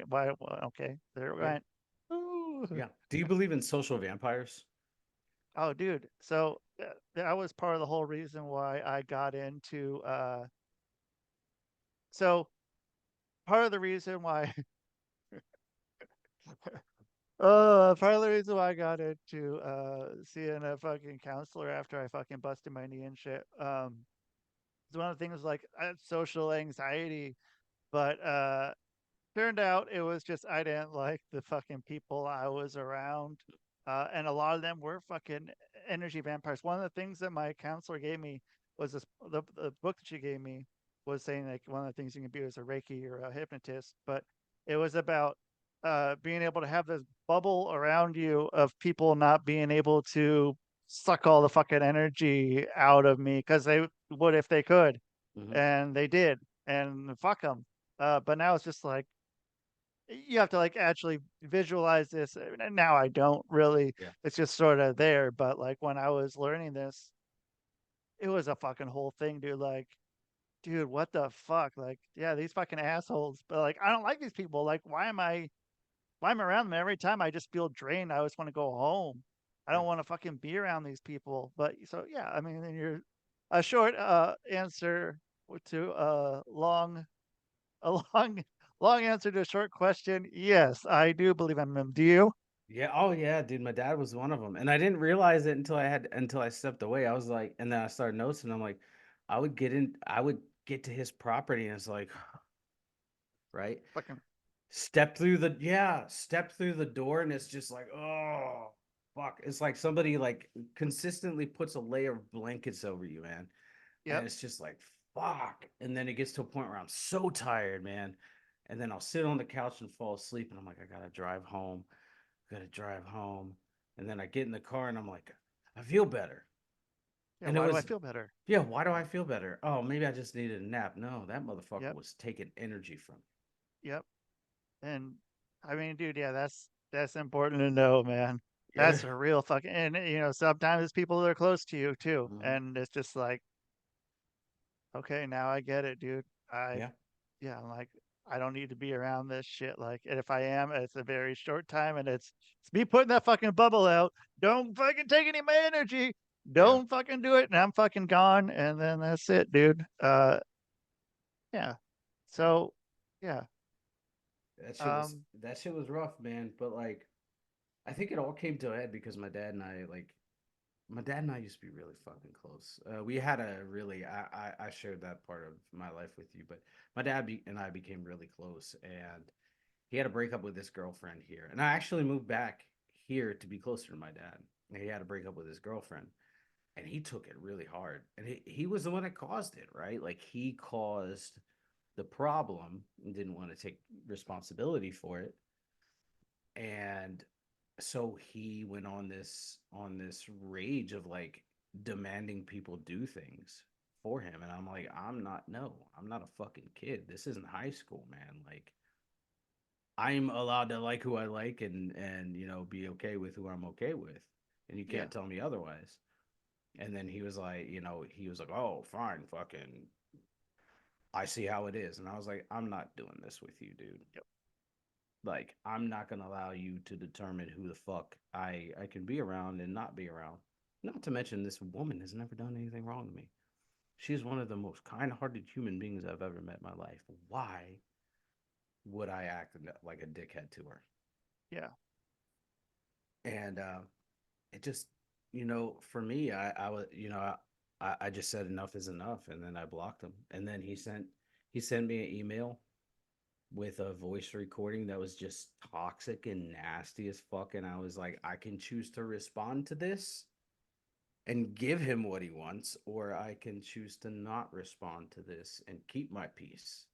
why, well, okay, there it yeah, went. Ooh. yeah. Do you believe in social vampires? Oh, dude. So that was part of the whole reason why I got into. So part of the reason why. Part of the reason why I got into seeing a fucking counselor after I fucking busted my knee and shit. It's one of the things, like, I had social anxiety, but turned out it was just I didn't like the fucking people I was around. And a lot of them were fucking energy vampires. One of the things that my counselor gave me was the book that she gave me was saying, like, one of the things you can be is a Reiki or a hypnotist, but it was about being able to have this bubble around you of people not being able to suck all the fucking energy out of me, because they would if they could, Mm-hmm. and they did, and fuck them. But now it's just like you have to, like, actually visualize this. And now I don't really. Yeah, It's just sort of there. But like, when I was learning this, it was a fucking whole thing, dude. Like, dude, what the fuck? Like, yeah, these fucking assholes. But like, I don't like these people. Like, I'm around them every time, I just feel drained. I always want to go home. I don't want to fucking be around these people. But so yeah, I mean, then you're a short answer to a long answer to a short question. Yes, I do believe I'm them. Do you? Yeah. Oh yeah, dude. My dad was one of them, and I didn't realize it until I stepped away. I was like, and then I started noticing. I'm like, I would get to his property, and it's like, right. Fucking Step through the door, and it's just like, oh fuck. It's like somebody like consistently puts a layer of blankets over you, man. And yep. it's just like fuck. And then it gets to a point where I'm so tired, man. And then I'll sit on the couch and fall asleep, and I'm like, I gotta drive home. Gotta drive home. And then I get in the car and I'm like, I feel better. Yeah. And it Why do I was, feel better? yeah, why do I feel better? Oh, maybe I just needed a nap. No, that motherfucker Yep. was taking energy from Yep. And I mean, dude, yeah, that's important to know, man. me. Yeah. That's a real fucking, and sometimes it's people that are close to you too, Mhm. and it's just like, okay, now I get it, dude. I Yeah. Yeah, I'm like, I don't need to be around this shit. Like, and if I am, it's a very short time, and it's me putting that fucking bubble out. Don't fucking take any of my energy. Yeah. Don't fucking do it, and I'm fucking gone, and then that's it, dude. Yeah. So, yeah. Um, That shit was rough, man. But like I think it all came to a head because my dad and I used to be really fucking close. We had a really I shared that part of my life with you, but and I became really close, and he had to break up with his girlfriend here, and I actually moved back here to be closer to my dad. And he had to break up with his girlfriend, and he took it really hard, and he was the one that caused it, right? Like he caused the problem and didn't want to take responsibility for it, and so he went on this rage of like demanding people do things for him, and I'm like, I'm not a fucking kid. This isn't high school, man. Like I'm allowed to like who I like, and be okay with who I'm okay with, and you yeah. can't tell me otherwise. And then he was like, oh fine, fucking, I see how it is. And I was like, I'm not doing this with you, dude. Yep. Like, I'm not gonna allow you to determine who the fuck I can be around and not be around. Not to mention, this woman has never done anything wrong to me. She's one of the most kind-hearted human beings I've ever met in my life. Why would I act like a dickhead to her? Yeah. And it just, for me, I was, I just said enough is enough, and then I blocked him. And then he sent me an email with a voice recording that was just toxic and nasty as fuck. And I was like, I can choose to respond to this and give him what he wants, or I can choose to not respond to this and keep my peace.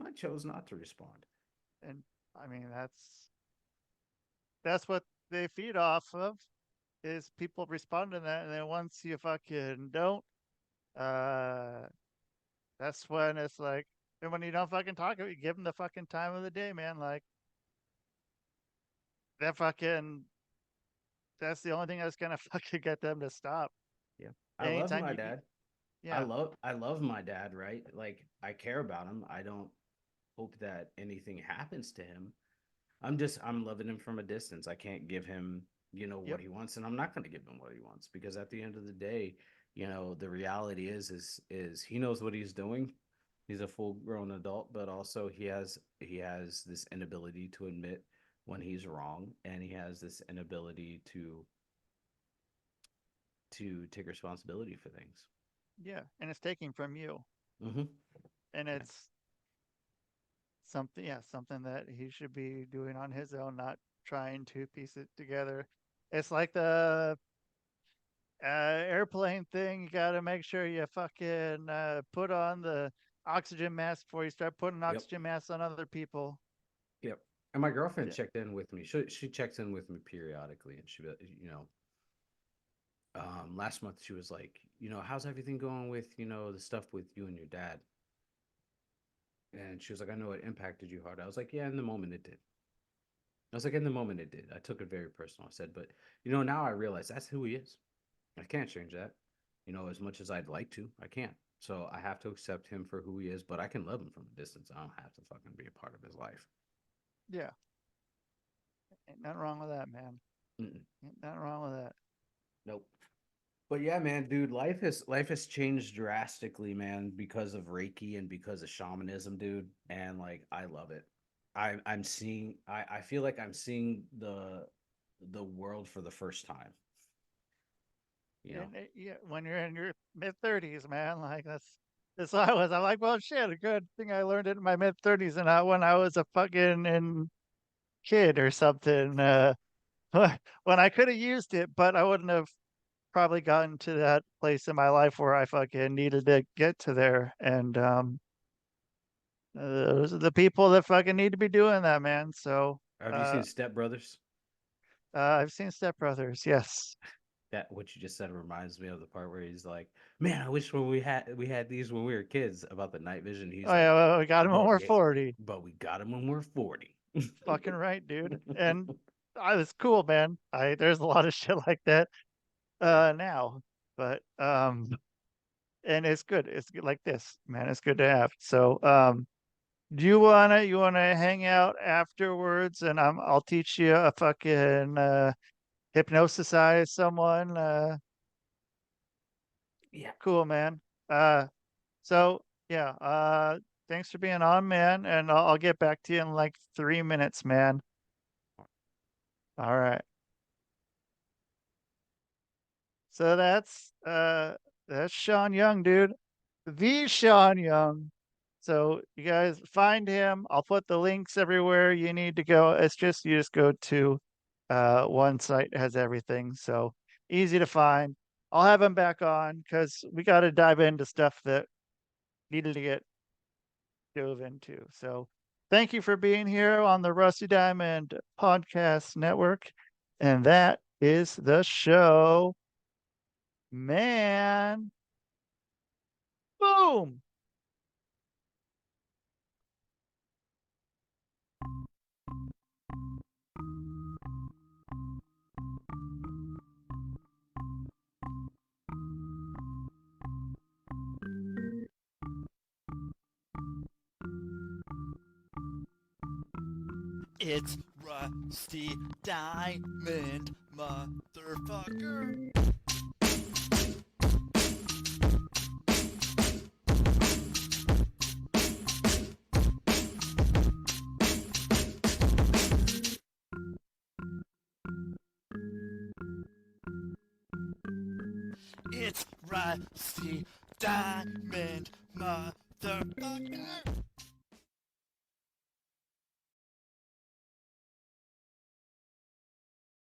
I chose not to respond. And I mean, that's what they feed off of is people respond to that, and then once you fucking don't, uh, that's when it's like, and when you don't fucking talk, you give them the fucking time of the day, man. Like that fucking, that's the only thing that's gonna fucking get them to stop. Yeah. I love Anytime my you, dad. yeah, I love my dad, right? Like I care about him. I don't hope that anything happens to him. I'm loving him from a distance. I can't give him, yep, what he wants, and I'm not going to give him what he wants, because at the end of the day, the reality is he knows what he's doing. He's a full grown adult, but also he has this inability to admit when he's wrong, and he has this inability to take responsibility for things. yeah, and it's taking from you, Mm-hmm. and Yeah. it's something, yeah, something that he should be doing on his own, not trying to piece it together. It's like the airplane thing. You got to make sure you fucking put on the oxygen mask before you start putting Yep. oxygen masks on other people. Yep. And my girlfriend Yeah. checked in with me. She checks in with me periodically, and last month she was like, how's everything going with, the stuff with you and your dad? And she was like, I know it impacted you hard. I was like, yeah, in the moment it did. I was like, in the moment it did. I took it very personal. I said, but now I realize that's who he is. I can't change that. As much as I'd like to, I can't. So I have to accept him for who he is, but I can love him from a distance. I don't have to fucking be a part of his life. Yeah. Ain't nothing wrong with that, man. Mm-mm. Ain't nothing wrong with that. Nope. But yeah, man, dude, life has changed drastically, man, because of Reiki and because of shamanism, dude. And like, I love it. I'm seeing. I feel like I'm seeing the world for the first time. You know. And yeah, when you're in your mid-30s, man, like that's what I was. I'm like, well, shit, a good thing I learned it in my mid-30s and not when I was a fucking kid or something. When I could have used it, but I wouldn't have probably gotten to that place in my life where I fucking needed to get to there. And those are the people that fucking need to be doing that, man. So Have you uh, seen Step Brothers? I've seen Step Brothers, yes. That what you just said reminds me of the part where he's like, "Man, I wish when we had these when we were kids about the night vision." He's Oh like, yeah, well, we got him when "But we're we 40. but we got him when we're 40." Fucking right, dude. And I was cool, man. I There's a lot of shit like that Yeah. now, but and it's good. It's good like this, man. It's good to have. So do you wanna hang out afterwards and I'll teach you a fucking hypnosisize someone. Yeah. Cool, man. Uh so yeah, thanks for being on, man, and I'll get back to you in like 3 minutes, man. All right. So that's Sean Young, dude. The Sean Young. So you guys find him. I'll put the links everywhere you need to go. It's just you just go to one site that has everything. So easy to find. I'll have him back on because we got to dive into stuff that needed to get dove into. So thank you for being here on the Rusty Diamond Podcast Network. And that is the show, man. Boom. It's Rusty Diamond, motherfucker. It's Rusty Diamond, motherfucker.